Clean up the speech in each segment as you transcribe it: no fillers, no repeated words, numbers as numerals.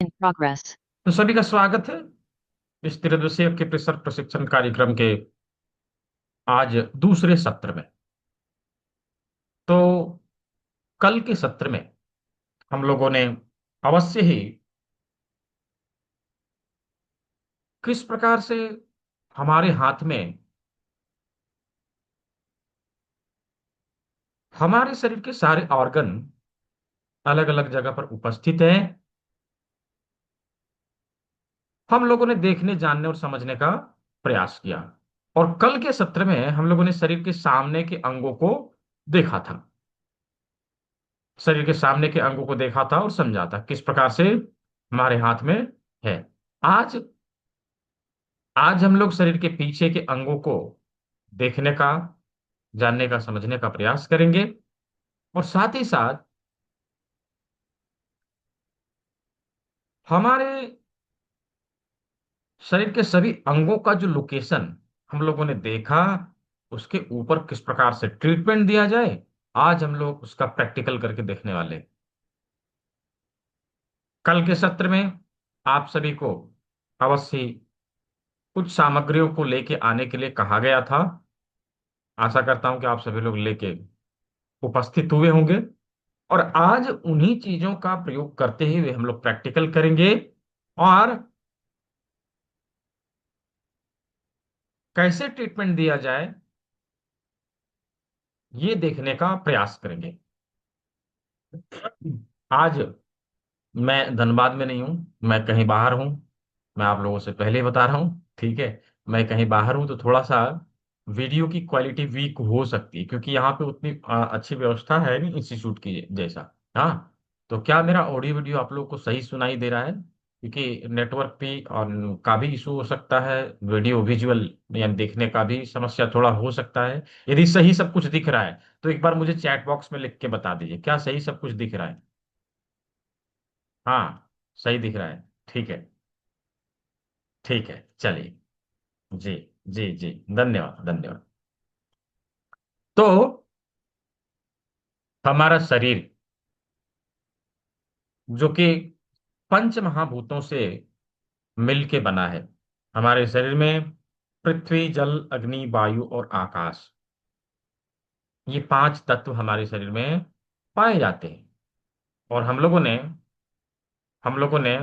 In progress. तो सभी का स्वागत है इस 3 दिवसीय के प्रेशर प्रशिक्षण कार्यक्रम के आज दूसरे सत्र में। तो कल के सत्र में हम लोगों ने अवश्य ही किस प्रकार से हमारे हाथ में हमारे शरीर के सारे ऑर्गन अलग अलग जगह पर उपस्थित हैं, हम लोगों ने देखने, जानने और समझने का प्रयास किया। और कल के सत्र में हम लोगों ने शरीर के सामने के अंगों को देखा था, शरीर के सामने के अंगों को देखा था और समझा था किस प्रकार से हमारे हाथ में है। आज आज हम लोग शरीर के पीछे के अंगों को देखने का, जानने का, समझने का प्रयास करेंगे। और साथ ही साथ हमारे शरीर के सभी अंगों का जो लोकेशन हम लोगों ने देखा, उसके ऊपर किस प्रकार से ट्रीटमेंट दिया जाए, आज हम लोग उसका प्रैक्टिकल करके देखने वाले हैं। कल के सत्र में आप सभी को अवश्य ही कुछ सामग्रियों को लेके आने के लिए कहा गया था। आशा करता हूं कि आप सभी लोग लेके उपस्थित हुए होंगे। और आज उन्हीं चीजों का प्रयोग करते हुए हम लोग प्रैक्टिकल करेंगे और कैसे ट्रीटमेंट दिया जाए ये देखने का प्रयास करेंगे। आज मैं धनबाद में नहीं हूं, मैं कहीं बाहर हूं। मैं आप लोगों से पहले ही बता रहा हूं, ठीक है। मैं कहीं बाहर हूं तो थोड़ा सा वीडियो की क्वालिटी वीक हो सकती है, क्योंकि यहाँ पे उतनी अच्छी व्यवस्था है नहीं इंस्टीट्यूट की जैसा। हाँ, तो क्या मेरा ऑडियो वीडियो आप लोगों को सही सुनाई दे रहा है? क्योंकि नेटवर्क पे और का भी इशू हो सकता है, वीडियो विजुअल यानी देखने का भी समस्या थोड़ा हो सकता है। यदि सही सब कुछ दिख रहा है तो एक बार मुझे चैट बॉक्स में लिख के बता दीजिए, क्या सही सब कुछ दिख रहा है? हाँ, सही दिख रहा है। ठीक है, ठीक है, चलिए। जी, जी, जी, धन्यवाद, धन्यवाद। तो हमारा शरीर जो कि पंच महाभूतों से मिल के बना है, हमारे शरीर में पृथ्वी, जल, अग्नि, वायु और आकाश, ये 5 तत्व हमारे शरीर में पाए जाते हैं। और हम लोगों ने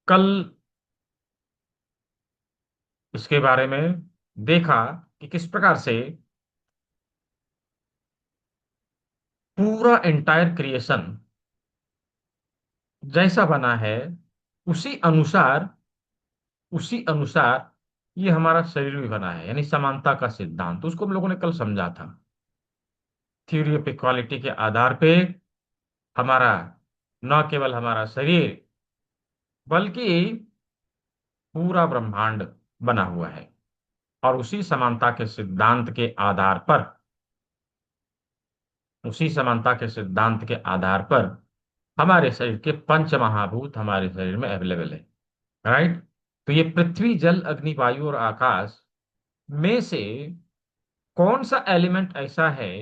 कल इसके बारे में देखा कि किस प्रकार से पूरा एंटायर क्रिएशन जैसा बना है, उसी अनुसार उसी अनुसार ये हमारा शरीर भी बना है, यानी समानता का सिद्धांत, उसको हम लोगों ने कल समझा था। थ्योरी ऑफ इक्वालिटी के आधार पे हमारा, न केवल हमारा शरीर बल्कि पूरा ब्रह्मांड बना हुआ है। और उसी समानता के सिद्धांत के आधार पर हमारे शरीर के पंच महाभूत हमारे शरीर में अवेलेबल है। राइट। तो ये पृथ्वी, जल, अग्नि, वायु और आकाश में से कौन सा एलिमेंट ऐसा है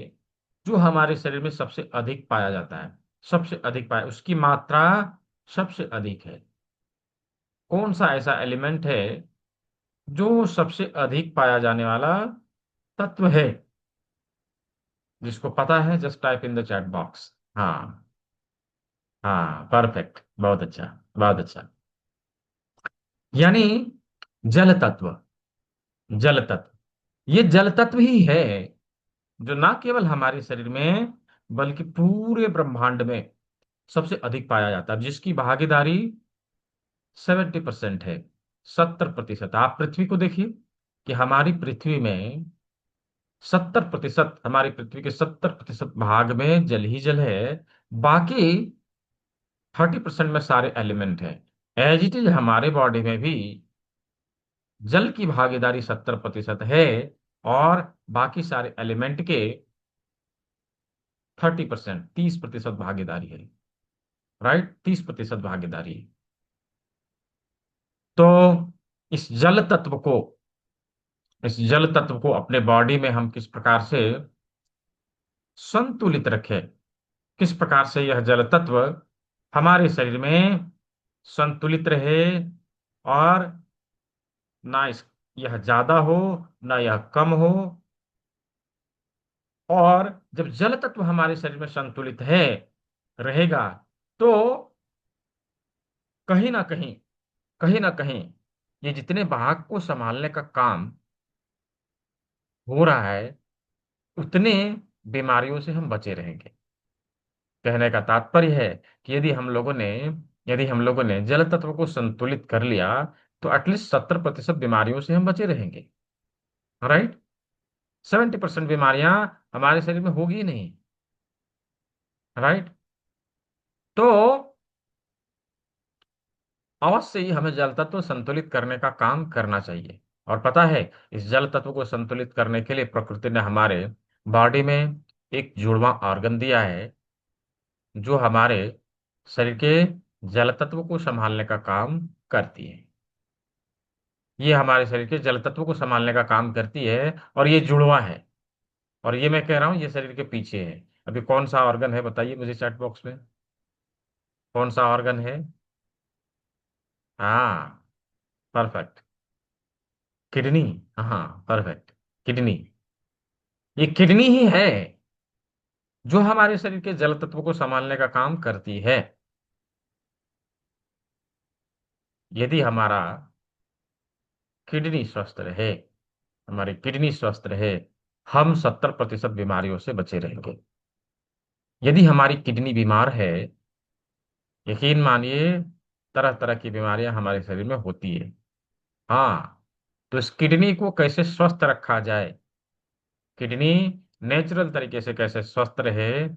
जो हमारे शरीर में सबसे अधिक पाया जाता है? सबसे अधिक पाया, उसकी मात्रा सबसे अधिक है। कौन सा ऐसा एलिमेंट है जो सबसे अधिक पाया जाने वाला तत्व है? जिसको पता है just type in the chat box. हाँ, हाँ, परफेक्ट, बहुत अच्छा, बहुत अच्छा। यानी जल तत्व। जल तत्व, ये जल तत्व ही है जो ना केवल हमारे शरीर में बल्कि पूरे ब्रह्मांड में सबसे अधिक पाया जाता है, जिसकी भागीदारी 70% है। 70%। आप पृथ्वी को देखिए कि हमारी पृथ्वी के 70% भाग में जल ही जल है। बाकी 30% में सारे एलिमेंट हैं। एज इट इज हमारे बॉडी में भी जल की भागीदारी 70% है, और बाकी सारे एलिमेंट के 30%, 30% भागीदारी है। राइट, 30% भागीदारी है। तो इस जल तत्व को इस जल तत्व को अपने बॉडी में हम किस प्रकार से संतुलित रखें, किस प्रकार से यह जल तत्व हमारे शरीर में संतुलित रहे, और ना इस यह ज्यादा हो, ना यह कम हो। और जब जल तत्व हमारे शरीर में संतुलित है, रहेगा, तो कहीं ना कहीं, कहीं ना कहीं ये जितने भाग को संभालने का काम हो रहा है, उतने बीमारियों से हम बचे रहेंगे। कहने का तात्पर्य है कि यदि हम लोगों ने जल तत्व को संतुलित कर लिया, तो एटलीस्ट 70% बीमारियों से हम बचे रहेंगे। राइट। 70% बीमारियां हमारे शरीर में होगी ही नहीं। राइट। तो अवश्य ही हमें जल तत्व संतुलित करने का काम करना चाहिए। और पता है, इस जल तत्व को संतुलित करने के लिए प्रकृति ने हमारे बॉडी में एक जुड़वा ऑर्गन दिया है, जो हमारे शरीर के जल तत्व को संभालने का काम करती है। ये हमारे शरीर के जल तत्व को संभालने का काम करती है, और ये जुड़वा है। और ये मैं कह रहा हूं, ये शरीर के पीछे है। अभी कौन सा ऑर्गन है बताइए मुझे चैट बॉक्स में। कौन सा ऑर्गन है? हाँ, परफेक्ट। किडनी। हाँ, परफेक्ट। किडनी। ये किडनी ही है जो हमारे शरीर के जल तत्व को संभालने का काम करती है। यदि हमारा किडनी स्वस्थ रहे, हमारी किडनी स्वस्थ रहे, हम 70% बीमारियों से बचे रहेंगे। यदि हमारी किडनी बीमार है, यकीन मानिए, तरह तरह की बीमारियां हमारे शरीर में होती है। हाँ, तो इस किडनी को कैसे स्वस्थ रखा जाए, किडनी नेचुरल तरीके से कैसे स्वस्थ रहे,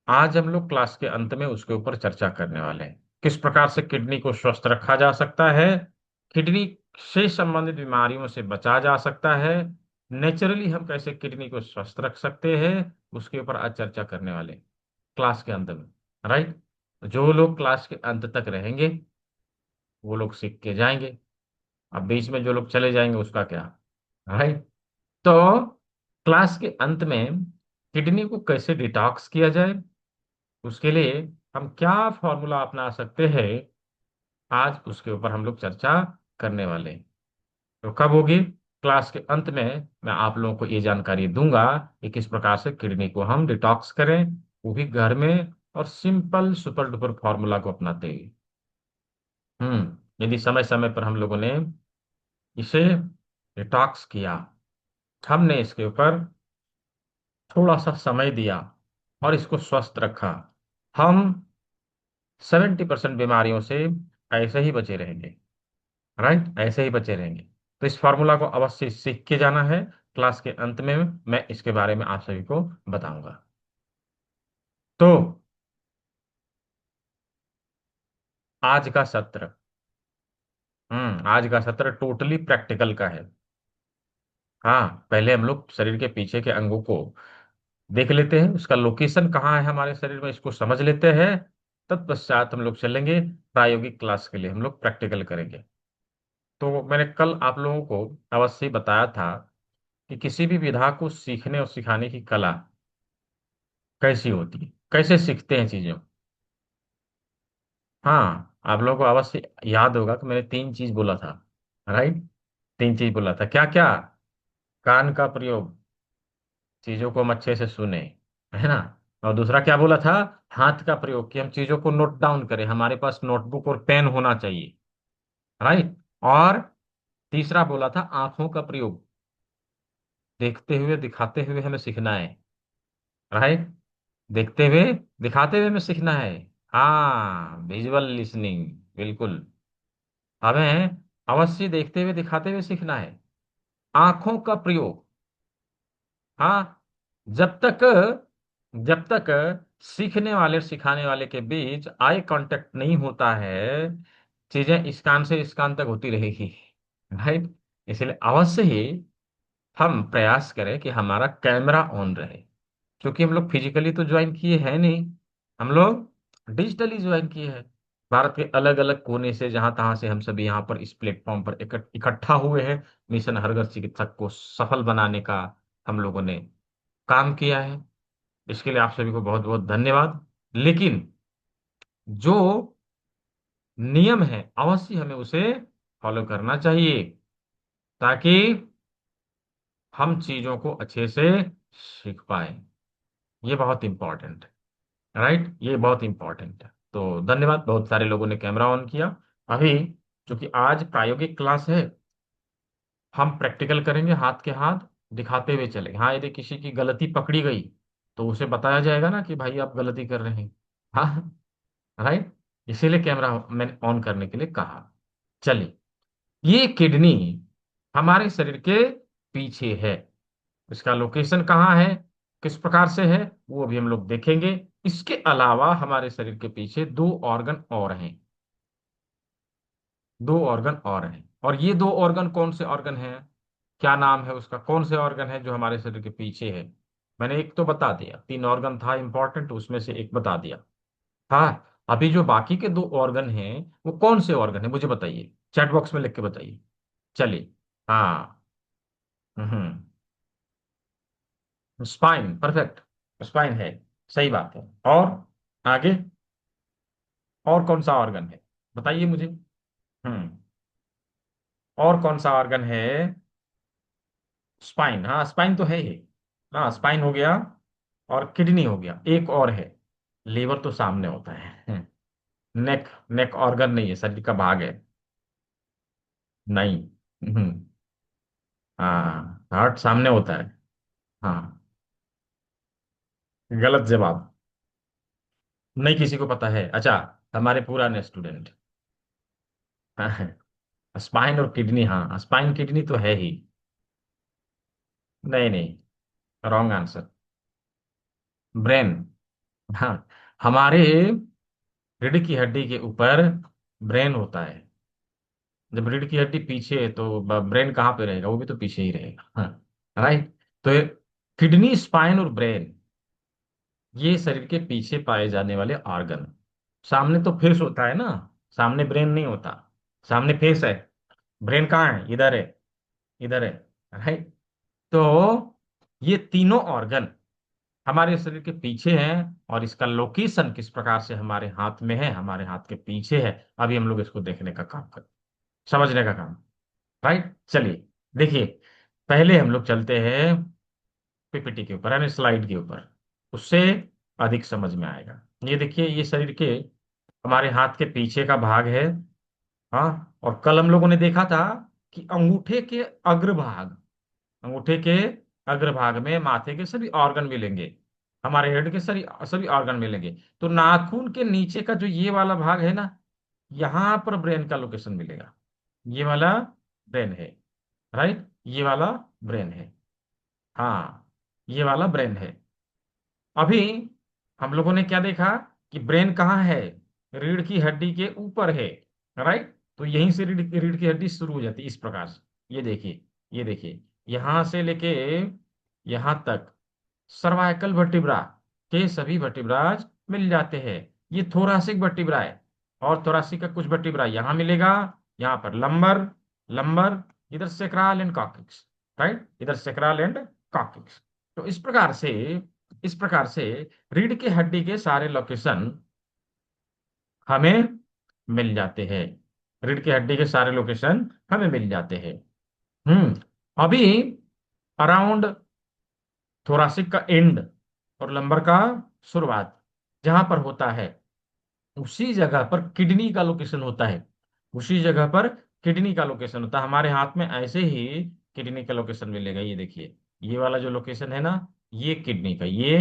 आज हम लोग क्लास के अंत में उसके ऊपर चर्चा करने वाले हैं। किस प्रकार से किडनी को स्वस्थ रखा जा सकता है, किडनी से संबंधित बीमारियों से बचा जा सकता है, नेचुरली हम कैसे किडनी को स्वस्थ रख सकते हैं, उसके ऊपर आज चर्चा करने वाले हैं क्लास के अंत में। राइट। जो लोग क्लास के अंत तक रहेंगे, वो लोग सीख के जाएंगे। अब बीच में जो लोग चले जाएंगे उसका क्या। राइट। तो क्लास के अंत में किडनी को कैसे डिटॉक्स किया जाए, उसके लिए हम क्या फॉर्मूला अपना सकते हैं, आज उसके ऊपर हम लोग चर्चा करने वाले हैं। तो कब होगी? क्लास के अंत में मैं आप लोगों को ये जानकारी दूंगा कि किस प्रकार से किडनी को हम डिटॉक्स करें, वो भी घर में, और सिंपल सुपर डुपर फॉर्मूला को अपनाते हुए। यदि समय समय पर हम लोगों ने इसे डिटॉक्स किया, हमने इसके ऊपर थोड़ा सा समय दिया और इसको स्वस्थ रखा, हम 70% बीमारियों से ऐसे ही बचे रहेंगे। राइट, ऐसे ही बचे रहेंगे। तो इस फॉर्मूला को अवश्य सीख के जाना है। क्लास के अंत में मैं इसके बारे में आप सभी को बताऊंगा। तो आज का सत्र, आज का सत्र टोटली प्रैक्टिकल का है। हाँ, पहले हम लोग शरीर के पीछे के अंगों को देख लेते हैं, उसका लोकेशन कहाँ है हमारे शरीर में, इसको समझ लेते हैं। तत्पश्चात हम लोग चलेंगे प्रायोगिक क्लास के लिए, हम लोग प्रैक्टिकल करेंगे। तो मैंने कल आप लोगों को अवश्य बताया था कि किसी भी विधा को सीखने और सिखाने की कला कैसी होती है, कैसे सीखते हैं चीजों। हाँ, आप लोगों को अवश्य याद होगा कि मैंने तीन चीज बोला था। राइट। तीन चीज बोला था, क्या क्या? कान का प्रयोग, चीजों को हम अच्छे से सुने, है ना। और दूसरा क्या बोला था? हाथ का प्रयोग, कि हम चीजों को नोट डाउन करें, हमारे पास नोटबुक और पेन होना चाहिए। राइट। और तीसरा बोला था आंखों का प्रयोग, देखते हुए दिखाते हुए हमें सीखना है। राइट। देखते हुए दिखाते हुए हमें सीखना है। हाँ, विजुअल लिसनिंग, बिल्कुल। हमें अवश्य देखते हुए दिखाते हुए सीखना है। आंखों का प्रयोग, हाँ, जब तक जब तक सीखने वाले और सिखाने वाले के बीच आई कांटेक्ट नहीं होता है, चीजें इस कान से इस कान तक होती रहेगी। राइट। इसलिए अवश्य ही हम प्रयास करें कि हमारा कैमरा ऑन रहे, क्योंकि हम लोग फिजिकली तो ज्वाइन किए हैं नहीं, हम लोग डिजिटली ज्वाइन किए हैं। भारत के अलग अलग कोने से, जहां तहां से हम सभी यहाँ पर इस प्लेटफॉर्म पर इकट्ठा हुए हैं, मिशन हर घर चिकित्सक को सफल बनाने का हम लोगों ने काम किया है। इसके लिए आप सभी को बहुत बहुत धन्यवाद। लेकिन जो नियम है, अवश्य हमें उसे फॉलो करना चाहिए, ताकि हम चीजों को अच्छे से सीख पाए। ये बहुत इंपॉर्टेंट है, राइट, ये बहुत इंपॉर्टेंट है। तो धन्यवाद, बहुत सारे लोगों ने कैमरा ऑन किया। अभी चूंकि आज प्रायोगिक क्लास है, हम प्रैक्टिकल करेंगे, हाथ के हाथ दिखाते हुए चलेंगे। हाँ, यदि किसी की गलती पकड़ी गई तो उसे बताया जाएगा ना कि भाई आप गलती कर रहे हैं। हाँ, राइट, इसीलिए कैमरा मैंने ऑन करने के लिए कहा। चलिए, ये किडनी हमारे शरीर के पीछे है। इसका लोकेशन कहाँ है, किस प्रकार से है, वो अभी हम लोग देखेंगे। इसके अलावा हमारे शरीर के पीछे दो ऑर्गन और हैं। दो ऑर्गन और हैं, और ये दो ऑर्गन कौन से ऑर्गन हैं, क्या नाम है उसका, कौन से ऑर्गन है जो हमारे शरीर के पीछे है। मैंने एक तो बता दिया, तीन ऑर्गन था इंपॉर्टेंट, उसमें से एक बता दिया। हाँ, अभी जो बाकी के दो ऑर्गन हैं वो कौन से ऑर्गन है, मुझे बताइए, चैट बॉक्स में लिख के बताइए। चलिए। हाँ। हम्म। स्पाइन, परफेक्ट, स्पाइन है, सही बात है। और आगे, और कौन सा ऑर्गन है, बताइए मुझे। हम्म। और कौन सा ऑर्गन है। स्पाइन, हाँ स्पाइन तो है ही। हाँ, स्पाइन हो गया, और किडनी हो गया, एक और है, लीवर तो सामने होता है। नेक, नेक ऑर्गन नहीं है, शरीर का भाग है। नहीं। हम्म। हाँ, हार्ट सामने होता है। हाँ, गलत जवाब। नहीं किसी को पता है, अच्छा, हमारे पुराने स्टूडेंट। हाँ, स्पाइन और किडनी, हाँ स्पाइन किडनी तो है ही। नहीं नहीं, रॉन्ग आंसर। ब्रेन। हाँ, हमारे रीढ़ की हड्डी के ऊपर ब्रेन होता है। जब रीढ़ की हड्डी पीछे है तो ब्रेन कहाँ पे रहेगा, वो भी तो पीछे ही रहेगा। हाँ, राइट। तो किडनी, स्पाइन और ब्रेन, ये शरीर के पीछे पाए जाने वाले ऑर्गन। सामने तो फेस होता है ना, सामने ब्रेन नहीं होता, सामने फेस है। ब्रेन कहाँ है, इधर है, इधर है, राइट। तो ये तीनों ऑर्गन हमारे शरीर के पीछे हैं, और इसका लोकेशन किस प्रकार से हमारे हाथ में है, हमारे हाथ के पीछे है। अभी हम लोग इसको देखने का काम कर, समझने का काम, राइट। चलिए, देखिए, पहले हम लोग चलते हैं पीपीटी के ऊपर, यानी स्लाइड के ऊपर, उससे अधिक समझ में आएगा। ये देखिए, ये शरीर के, हमारे हाथ के पीछे का भाग है। हाँ, और कल हम लोगों ने देखा था कि अंगूठे के अग्रभाग, अंगूठे के अग्रभाग में माथे के सभी ऑर्गन मिलेंगे, हमारे हेड के सभी सभी ऑर्गन मिलेंगे। तो नाखून के नीचे का जो ये वाला भाग है ना, यहां पर ब्रेन का लोकेशन मिलेगा। ये वाला ब्रेन है, राइट, ये वाला ब्रेन है। हाँ, ये वाला ब्रेन है। अभी हम लोगों ने क्या देखा कि ब्रेन कहाँ है, रीढ़ की हड्डी के ऊपर है, राइट। तो यहीं से रीढ़ रीढ़ की हड्डी शुरू हो जाती है इस प्रकार से। ये देखिए, ये देखिए, यहां से लेके यहां तक सर्वाइकल वर्टिब्रा के सभी वर्टिब्राज मिल जाते हैं। ये थोरासिक वर्टिब्रा है, और थोरासिक का कुछ वर्टिब्रा यहाँ मिलेगा, यहाँ पर लंबर, लंबर, इधर सेक्रल एंड कॉक्सिक्स, राइट, इधर सेक्रल एंड कॉक्सिक्स। तो इस प्रकार से, इस प्रकार से रीढ़ की हड्डी के सारे लोकेशन हमें मिल जाते हैं, रीढ़ की हड्डी के सारे लोकेशन हमें मिल जाते हैं। अभी अराउंड थोरासिक का एंड और लंबर का शुरुआत जहां पर होता है, उसी जगह पर किडनी का लोकेशन होता है। उसी जगह पर किडनी का लोकेशन होता है, हमारे हाथ में ऐसे ही किडनी का लोकेशन मिलेगा। ये देखिए, ये वाला जो लोकेशन है ना, ये किडनी का, ये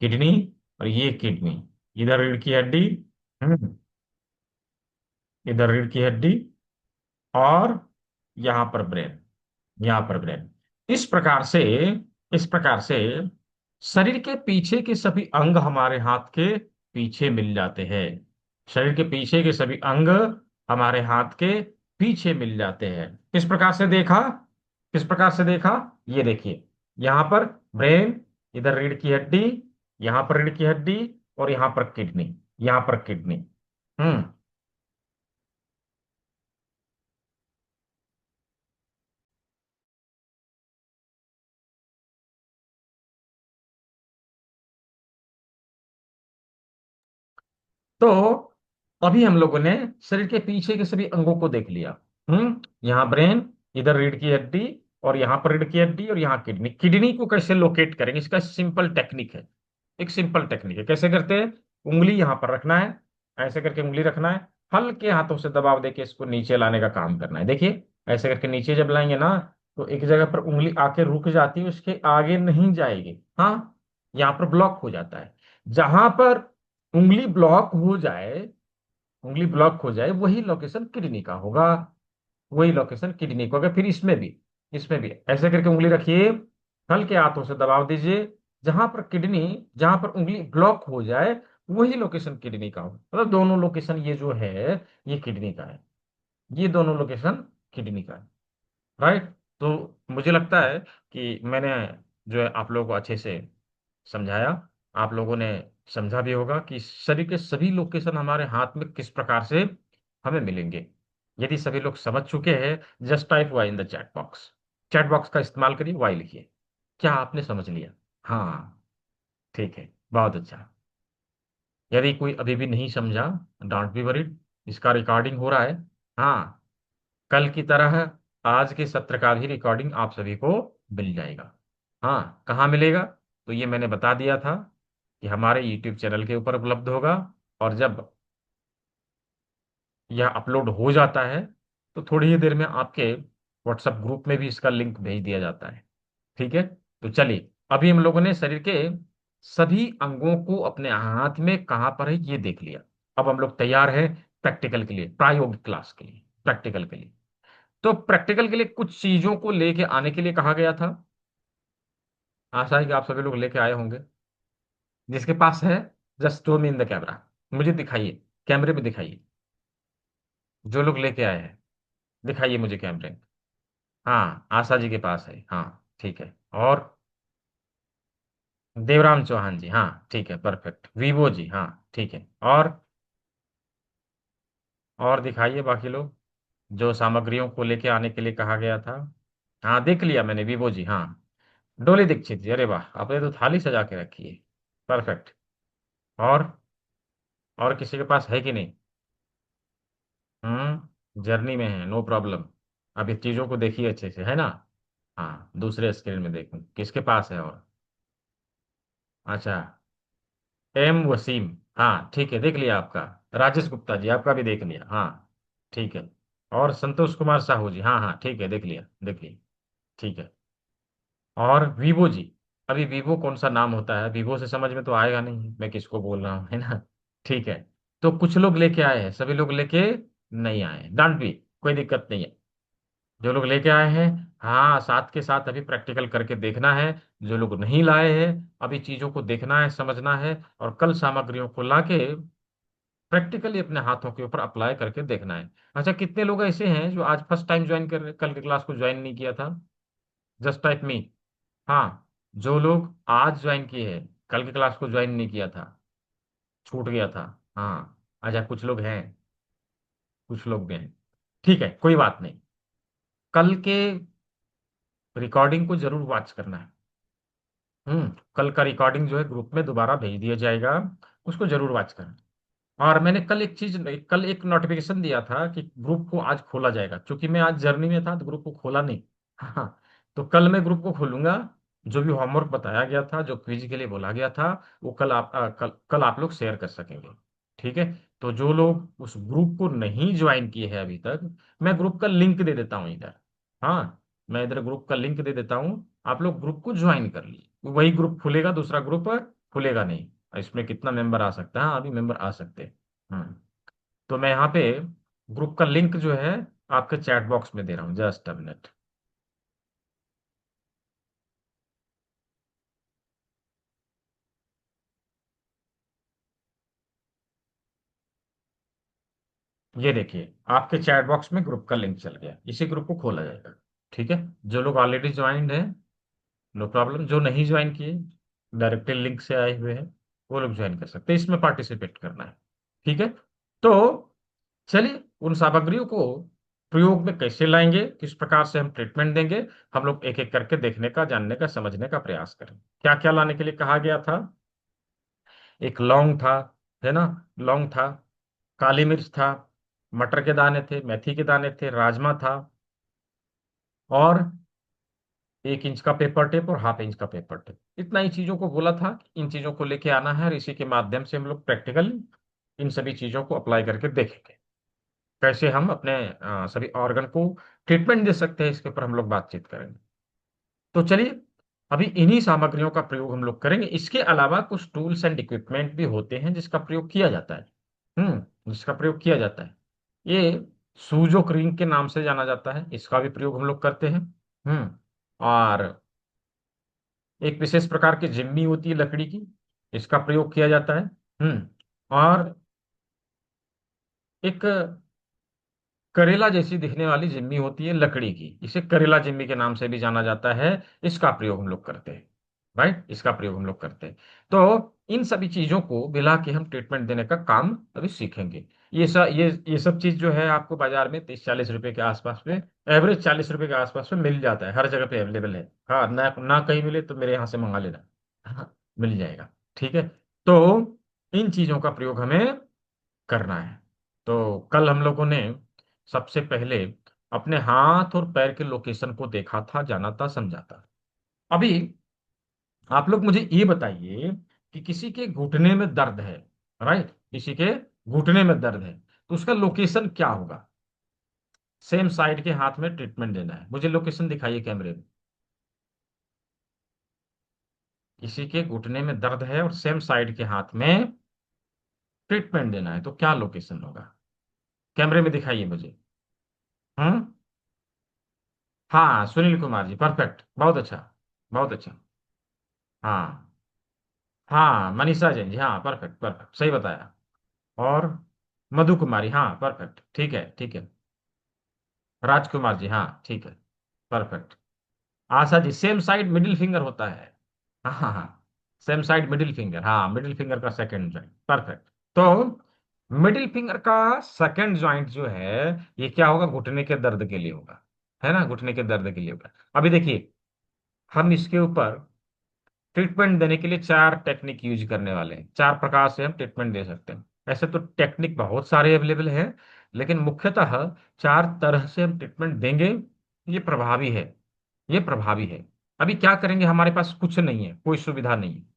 किडनी, और ये किडनी, इधर रीढ़ की हड्डी, हम्म, इधर रीढ़ की हड्डी, और यहाँ पर ब्रेन, यहाँ पर ब्रेन। इस प्रकार से, इस प्रकार से शरीर के पीछे के सभी अंग हमारे हाथ के पीछे मिल जाते हैं। शरीर के पीछे के सभी अंग हमारे हाथ के पीछे मिल जाते हैं। किस प्रकार से देखा, किस प्रकार से देखा, ये देखिए, यहाँ पर ब्रेन, इधर रीढ़ की हड्डी, यहाँ पर रीढ़ की हड्डी, और यहाँ पर किडनी, यहाँ पर किडनी। हम्म। तो अभी हम लोगों ने शरीर के पीछे के सभी अंगों को देख लिया। यहाँ ब्रेन, इधर रीढ़ की हड्डी, और यहाँ पर रीढ़ की हड्डी, और यहाँ किडनी। किडनी को कैसे लोकेट करेंगे, इसका सिंपल टेक्निक है। एक सिंपल टेक्निक है, कैसे करते हैं। उंगली यहाँ पर रखना है, ऐसे करके उंगली रखना है, हल्के हाथों से दबाव देके इसको नीचे लाने का काम करना है। देखिए, ऐसे करके नीचे जब लाएंगे ना, तो एक जगह पर उंगली आके रुक जाती है, उसके आगे नहीं जाएगी। हाँ, यहाँ पर ब्लॉक हो जाता है। जहां पर उंगली ब्लॉक हो जाए, उंगली ब्लॉक हो जाए, वही लोकेशन किडनी का होगा। वही लोकेशन किडनी का होगा। फिर इसमें भी ऐसे करके उंगली रखिए, हल्के हाथों से दबाव दीजिए। जहां पर किडनी, जहां पर उंगली ब्लॉक हो जाए, वही लोकेशन किडनी का होगा। मतलब दोनों लोकेशन ये जो है, ये किडनी का है। ये दोनों लोकेशन किडनी का है। राइट। तो मुझे लगता है कि मैंने जो है आप लोगों को अच्छे से समझाया। आप लोगों ने समझा भी होगा कि शरीर के सभी लोकेशन हमारे हाथ में किस प्रकार से हमें मिलेंगे। यदि सभी लोग समझ चुके हैं, just type Y in the chat box. Chat box का इस्तेमाल करिए, वाई लिखिए। क्या आपने समझ लिया? हाँ, ठीक है, बहुत अच्छा। यदि कोई अभी भी नहीं समझा, डोंट बी वरीड, इसका रिकॉर्डिंग हो रहा है। हाँ, कल की तरह आज के सत्र का भी रिकॉर्डिंग आप सभी को मिल जाएगा। हाँ, कहाँ मिलेगा? तो ये मैंने बता दिया था कि हमारे यूट्यूब चैनल के ऊपर उपलब्ध होगा। और जब यह अपलोड हो जाता है, तो थोड़ी ही देर में आपके व्हाट्सएप ग्रुप में भी इसका लिंक भेज दिया जाता है। ठीक है। तो चलिए, अभी हम लोगों ने शरीर के सभी अंगों को अपने हाथ में कहाँ पर है ये देख लिया। अब हम लोग तैयार हैं प्रैक्टिकल के लिए, प्रायोगिक क्लास के लिए, प्रैक्टिकल के लिए। तो प्रैक्टिकल के लिए कुछ चीजों को लेके आने के लिए कहा गया था। आशा है कि आप सभी लोग लेके आए होंगे। जिसके पास है, just show me in the camera. मुझे दिखाइए, कैमरे में दिखाइए। जो लोग लेके आए हैं, दिखाइए मुझे कैमरे में। हाँ, आशा जी के पास है, हाँ। ठीक है। और देवराम चौहान जी, हाँ ठीक है, परफेक्ट। वीवो जी, हाँ ठीक है। और दिखाइए बाकी लोग, जो सामग्रियों को लेके आने के लिए कहा गया था। हाँ, देख लिया मैंने, वीवो जी, हाँ। डोली दीक्षित जी, अरे वाह, आपने तो थाली सजा के रखी है। परफेक्ट। और और किसी के पास है कि नहीं? जर्नी में है, नो प्रॉब्लम। अब इस चीजों को देखिए अच्छे से, है ना। हाँ, दूसरे स्क्रीन में देखूं किसके पास है। और अच्छा, एम वसीम, हाँ ठीक है, देख लिया आपका। राजेश गुप्ता जी, आपका भी देख लिया, हाँ ठीक है। और संतोष कुमार साहू जी, हाँ हाँ ठीक है, देख लिया, देख लिया। ठीक है। और वीवो जी, अभी वीवो कौन सा नाम होता है? वीवो से समझ में तो आएगा नहीं मैं किसको बोल रहा हूँ, है ना। ठीक है। तो कुछ लोग लेके आए हैं, सभी लोग लेके नहीं आए, डोंट भी, कोई दिक्कत नहीं है। जो लोग लेके आए हैं, हाँ, साथ के साथ अभी प्रैक्टिकल करके देखना है। जो लोग नहीं लाए हैं, अभी चीजों को देखना है, समझना है, और कल सामग्रियों को लाके प्रैक्टिकली अपने हाथों के ऊपर अप्लाई करके देखना है। अच्छा, कितने लोग ऐसे हैं जो आज फर्स्ट टाइम ज्वाइन कर रहे, कल की क्लास को ज्वाइन नहीं किया था? जस्ट टाइप मी। हाँ, जो लोग आज ज्वाइन किए हैं, कल की क्लास को ज्वाइन नहीं किया था, छूट गया था। हाँ, अच्छा, कुछ लोग हैं, कुछ लोग भी हैं। ठीक है, कोई बात नहीं। कल के रिकॉर्डिंग को जरूर वॉच करना है। कल का रिकॉर्डिंग जो है ग्रुप में दोबारा भेज दिया जाएगा, उसको जरूर वॉच करना। और मैंने कल एक नोटिफिकेशन दिया था कि ग्रुप को आज खोला जाएगा, क्योंकि मैं आज जर्नी में था तो ग्रुप को खोला नहीं। हाँ, तो कल मैं ग्रुप को खोलूंगा। जो भी होमवर्क बताया गया था, जो क्विज के लिए बोला गया था, वो कल आप लोग शेयर कर सकेंगे। ठीक है। तो जो लोग उस ग्रुप को नहीं ज्वाइन किए हैं अभी तक, मैं ग्रुप का लिंक दे देता हूँ इधर। हाँ, मैं इधर ग्रुप का लिंक दे देता हूँ, आप लोग ग्रुप को ज्वाइन कर लीजिए। वही ग्रुप खुलेगा, दूसरा ग्रुप खुलेगा नहीं। इसमें कितना मेंबर आ सकता है? हाँ, अभी मेंबर आ सकते हैं। हम्म तो मैं यहाँ पे ग्रुप का लिंक जो है आपके चैट बॉक्स में दे रहा हूँ, जस्ट अ मिनट। ये देखिए, आपके चैट बॉक्स में ग्रुप का लिंक चल गया, इसी ग्रुप को खोला जाएगा। ठीक है। जो लोग ऑलरेडी ज्वाइंड हैं, नो प्रॉब्लम। जो नहीं ज्वाइन किए, डायरेक्टली लिंक से आए हुए हैं, वो लोग ज्वाइन कर सकते हैं, इसमें पार्टिसिपेट करना है। ठीक है। तो चलिए, उन सामग्रियों को प्रयोग में कैसे लाएंगे, किस प्रकार से हम ट्रीटमेंट देंगे, हम लोग एक एक करके देखने का, जानने का, समझने का प्रयास करें। क्या क्या लाने के लिए कहा गया था? एक लौंग था, है ना, लौंग था। काली मिर्च था, मटर के दाने थे, मेथी के दाने थे, राजमा था, और 1 इंच का पेपर टेप और हाफ इंच का पेपर टेप। इतना ही चीजों को बोला था कि इन चीजों को लेके आना है, और इसी के माध्यम से हम लोग प्रैक्टिकल इन सभी चीजों को अप्लाई करके देखेंगे कैसे हम अपने सभी ऑर्गन को ट्रीटमेंट दे सकते हैं। इसके ऊपर हम लोग बातचीत करेंगे। तो चलिए, अभी इन्हीं सामग्रियों का प्रयोग हम लोग करेंगे। इसके अलावा कुछ टूल्स एंड इक्विपमेंट भी होते हैं जिसका प्रयोग किया जाता है। जिसका प्रयोग किया जाता है, ये सूजोक रिंग के नाम से जाना जाता है, इसका भी प्रयोग हम लोग करते हैं। और एक विशेष प्रकार की जिम्मी होती है लकड़ी की, इसका प्रयोग किया जाता है। और एक करेला जैसी दिखने वाली जिम्मी होती है लकड़ी की, इसे करेला जिम्मी के नाम से भी जाना जाता है, इसका प्रयोग हम लोग करते हैं। राइट, इसका प्रयोग हम लोग करते हैं। तो इन सभी चीजों को मिला के हम ट्रीटमेंट देने का काम अभी सीखेंगे। ये सब चीज जो है आपको बाजार में 30-40 रुपए के आसपास में, एवरेज 40 रुपए के आसपास में मिल जाता है, हर जगह पे अवेलेबल है। हाँ, ना ना कहीं मिले तो मेरे यहाँ से मंगा लेना। हाँ, मिल जाएगा। ठीक है। तो इन चीजों का प्रयोग हमें करना है। तो कल हम लोगों ने सबसे पहले अपने हाथ और पैर के लोकेशन को देखा था, जाना था, समझा था। अभी आप लोग मुझे ये बताइए कि किसी के घुटने में दर्द है, राइट, किसी के घुटने में दर्द है, तो उसका लोकेशन क्या होगा? सेम साइड के हाथ में ट्रीटमेंट देना है, मुझे लोकेशन दिखाइए कैमरे में। किसी के घुटने में दर्द है और सेम साइड के हाथ में ट्रीटमेंट देना है, तो क्या लोकेशन होगा? कैमरे में दिखाइए मुझे। हम्म। हाँ, सुनील कुमार जी, परफेक्ट, बहुत अच्छा, बहुत अच्छा। हाँ, हाँ, मनीषा जैन जी, हाँ, परफेक्ट परफेक्ट, सही बताया। और मधु कुमारी, हाँ, परफेक्ट, ठीक है, ठीक है। राजकुमार जी, हाँ, ठीक है, perfect. Asha ji, same side middle finger होता है। हाँ, हाँ, हाँ, सेम साइड मिडिल फिंगर, हाँ, मिडिल फिंगर का सेकंड जॉइंट, परफेक्ट। तो मिडिल फिंगर का सेकंड जॉइंट जो है, ये क्या होगा? घुटने के दर्द के लिए होगा, है ना, घुटने के दर्द के लिए होगा। अभी देखिए, हम इसके ऊपर ट्रीटमेंट देने के लिए 4 टेक्निक यूज करने वाले हैं, 4 प्रकार से हम ट्रीटमेंट दे सकते हैं। ऐसे तो टेक्निक बहुत सारे अवेलेबल हैं, लेकिन मुख्यतः 4 तरह से हम ट्रीटमेंट देंगे। ये प्रभावी है, ये प्रभावी है। अभी क्या करेंगे, हमारे पास कुछ नहीं है, कोई सुविधा नहीं है।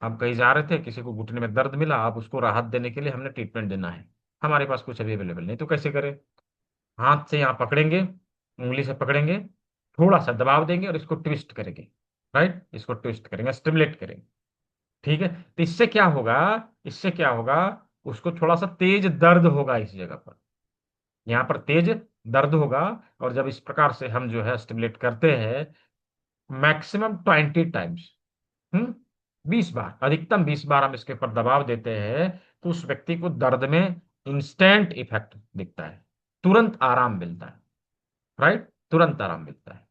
हम कहीं जा रहे थे, किसी को घुटने में दर्द मिला, अब उसको राहत देने के लिए हमने ट्रीटमेंट देना है, हमारे पास कुछ अभी अवेलेबल नहीं, तो कैसे करें? हाथ से यहाँ पकड़ेंगे, उंगली से पकड़ेंगे, थोड़ा सा दबाव देंगे और इसको ट्विस्ट करेंगे। राइट, इसको ट्विस्ट करेंगे, स्टिमुलेट करेंगे। ठीक है। तो इससे क्या होगा? इससे क्या होगा? उसको थोड़ा सा तेज दर्द होगा इस जगह पर, यहाँ पर तेज दर्द होगा। और जब इस प्रकार से हम जो है स्टिमुलेट करते हैं, मैक्सिमम 20 टाइम्स, 20 बार, अधिकतम 20 बार हम इसके ऊपर दबाव देते हैं, तो उस व्यक्ति को दर्द में इंस्टेंट इफेक्ट दिखता है, तुरंत आराम मिलता है। राइट, तुरंत आराम मिलता है।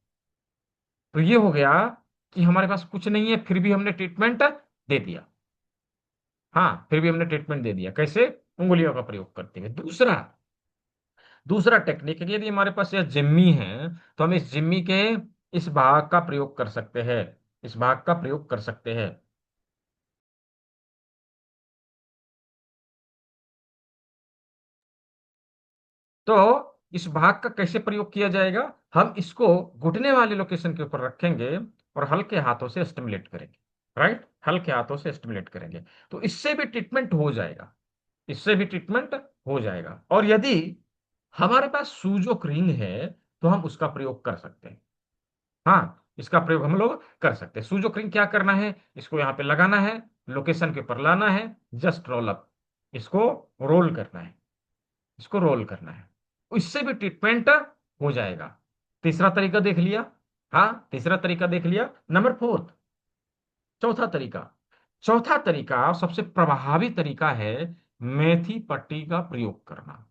तो ये हो गया कि हमारे पास कुछ नहीं है, फिर भी हमने ट्रीटमेंट दे दिया। हाँ, फिर भी हमने ट्रीटमेंट दे दिया, कैसे? उंगलियों का प्रयोग करते हुए। दूसरा, दूसरा टेक्निक है कि यदि हमारे पास यह जिम्मी है, तो हम इस जिम्मी के इस भाग का प्रयोग कर सकते हैं, इस भाग का प्रयोग कर सकते हैं। तो इस भाग का कैसे प्रयोग किया जाएगा? हम इसको घुटने वाले लोकेशन के ऊपर रखेंगे और हल्के हाथों से स्टिमुलेट करेंगे। राइट, हल्के हाथों से स्टिमुलेट करेंगे, तो इससे भी ट्रीटमेंट हो जाएगा, इससे भी ट्रीटमेंट हो जाएगा। और यदि हमारे पास सूजोक रिंग है, तो हम उसका प्रयोग कर सकते हैं। हाँ, इसका प्रयोग हम लोग कर सकते हैं। सूजोक रिंग क्या करना है? इसको यहाँ पे लगाना है, लोकेशन के ऊपर लाना है, जस्ट रोल अप, इसको रोल करना है, इसको रोल करना है, इससे भी ट्रीटमेंट हो जाएगा। तीसरा तरीका देख लिया। हाँ, तीसरा तरीका देख लिया। नंबर फोर्थ, चौथा तरीका, चौथा तरीका और सबसे प्रभावी तरीका है मेथी पट्टी का प्रयोग करना।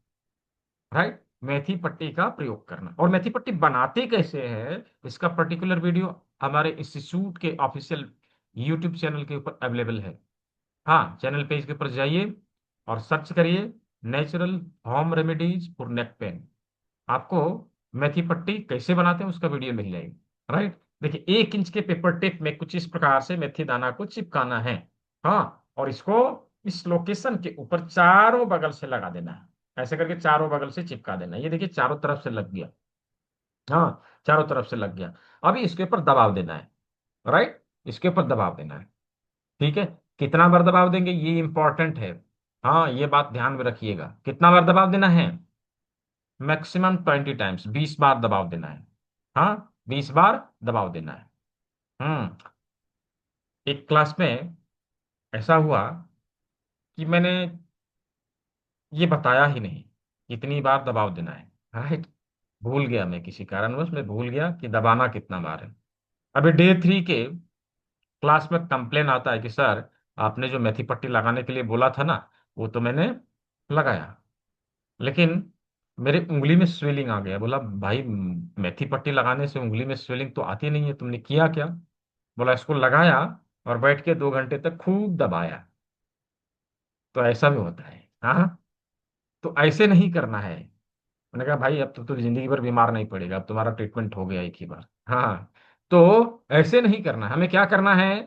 राइट, मेथी पट्टी का प्रयोग करना। और मेथी पट्टी बनाते कैसे हैं, इसका पर्टिकुलर वीडियो हमारे इंस्टीट्यूट के ऑफिशियल यूट्यूब चैनल के ऊपर अवेलेबल है। हाँ, चैनल पेज के ऊपर जाइए और सर्च करिए natural home remedies for neck pain. आपको मेथी पट्टी कैसे बनाते हैं उसका वीडियो मिल जाएगी। राइट, देखिए, 1 इंच के पेपर टेप में कुछ इस प्रकार से मेथी दाना को चिपकाना है। हाँ, और इसको इस लोकेशन के ऊपर चारों बगल से लगा देना है, ऐसे करके चारों बगल से चिपका देना है। ये देखिए चारों तरफ से लग गया। हाँ, चारों तरफ से लग गया। अभी इसके ऊपर दबाव देना है। राइट, इसके ऊपर दबाव देना है। ठीक है, कितना बार दबाव देंगे ये इंपॉर्टेंट है। हाँ, ये बात ध्यान में रखिएगा, कितना बार दबाव देना है। मैक्सिमम 20 टाइम्स, 20 बार दबाव देना है। हाँ, 20 बार दबाव देना है। हम्म। एक क्लास में ऐसा हुआ कि मैंने ये बताया ही नहीं कितनी बार दबाव देना है। राइट, भूल गया, मैं किसी कारणवश मैं भूल गया कि दबाना कितना बार है। अभी डे 3 के क्लास में कंप्लेन आता है कि सर, आपने जो मेथी पट्टी लगाने के लिए बोला था ना, वो तो मैंने लगाया, लेकिन मेरे उंगली में स्वेलिंग आ गया। बोला भाई, मेथी पट्टी लगाने से उंगली में स्वेलिंग तो आती नहीं है, तुमने किया क्या। बोला इसको लगाया और बैठ के 2 घंटे तक खूब दबाया। तो ऐसा भी होता है। हाँ, तो ऐसे नहीं करना है। मैंने कहा भाई, अब तो जिंदगी भर बीमार नहीं पड़ेगा, अब तुम्हारा ट्रीटमेंट हो गया एक ही बार। हाँ, तो ऐसे नहीं करना, हमें क्या करना है,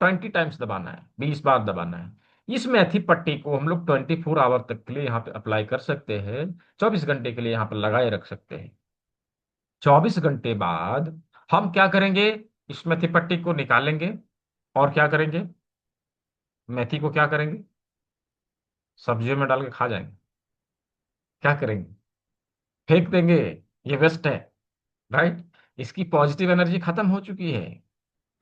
20 टाइम्स दबाना है, 20 बार दबाना है। इस मेथी पट्टी को हम लोग 24 आवर तक के लिए यहाँ पे अप्लाई कर सकते हैं, 24 घंटे के लिए यहाँ पर लगाए रख सकते हैं। 24 घंटे बाद हम क्या करेंगे, इस मेथी पट्टी को निकालेंगे और क्या करेंगे, मेथी को क्या करेंगे, सब्जियों में डाल के खा जाएंगे। क्या करेंगे, फेंक देंगे। ये वेस्ट है। राइट, इसकी पॉजिटिव एनर्जी खत्म हो चुकी है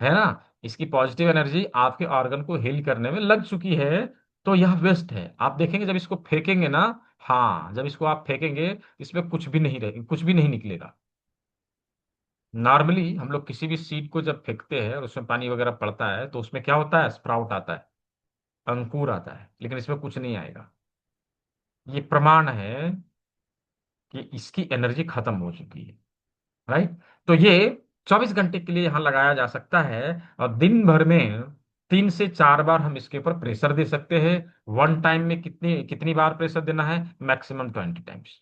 ना। इसकी पॉजिटिव एनर्जी आपके ऑर्गन को हील करने में लग चुकी है। तो यह वेस्ट है। आप देखेंगे जब इसको फेंकेंगे ना, हाँ, जब इसको आप फेंकेंगे, इसमें कुछ भी नहीं रहे, कुछ भी नहीं निकलेगा। नॉर्मली हम लोग किसी भी सीड को जब फेंकते हैं और उसमें पानी वगैरह पड़ता है तो उसमें क्या होता है, स्प्राउट आता है, अंकुर आता है, लेकिन इसमें कुछ नहीं आएगा। ये प्रमाण है कि इसकी एनर्जी खत्म हो चुकी है। राइट, तो ये 24 घंटे के लिए यहाँ लगाया जा सकता है। और दिन भर में 3 से 4 बार हम इसके ऊपर प्रेशर दे सकते हैं। वन टाइम में कितनी कितनी बार प्रेशर देना है, मैक्सिमम 20 टाइम्स।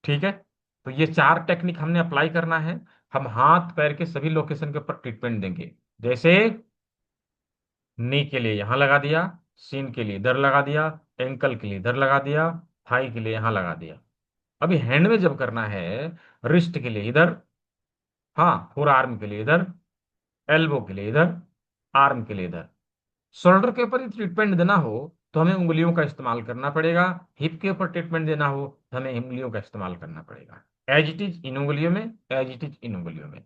ठीक है, तो ये 4 टेक्निक हमने अप्लाई करना है। हम हाथ पैर के सभी लोकेशन के ऊपर ट्रीटमेंट देंगे। जैसे नी के लिए यहाँ लगा दिया, सीन के लिए इधर लगा दिया, एंकल के लिए इधर लगा दिया, थाई के लिए यहाँ लगा दिया। अभी हैंड में जब करना है, रिस्ट के लिए इधर, हाँ, फोर आर्म के लिए इधर, एल्बो के लिए इधर, आर्म के लिए इधर। शोल्डर के ऊपर ट्रीटमेंट देना हो तो हमें उंगलियों का इस्तेमाल करना पड़ेगा। हिप के ऊपर ट्रीटमेंट देना हो तो हमें उंगलियों का इस्तेमाल करना पड़ेगा। एज इट इज इन उंगलियों में, एज इट इज इन उंगलियों में।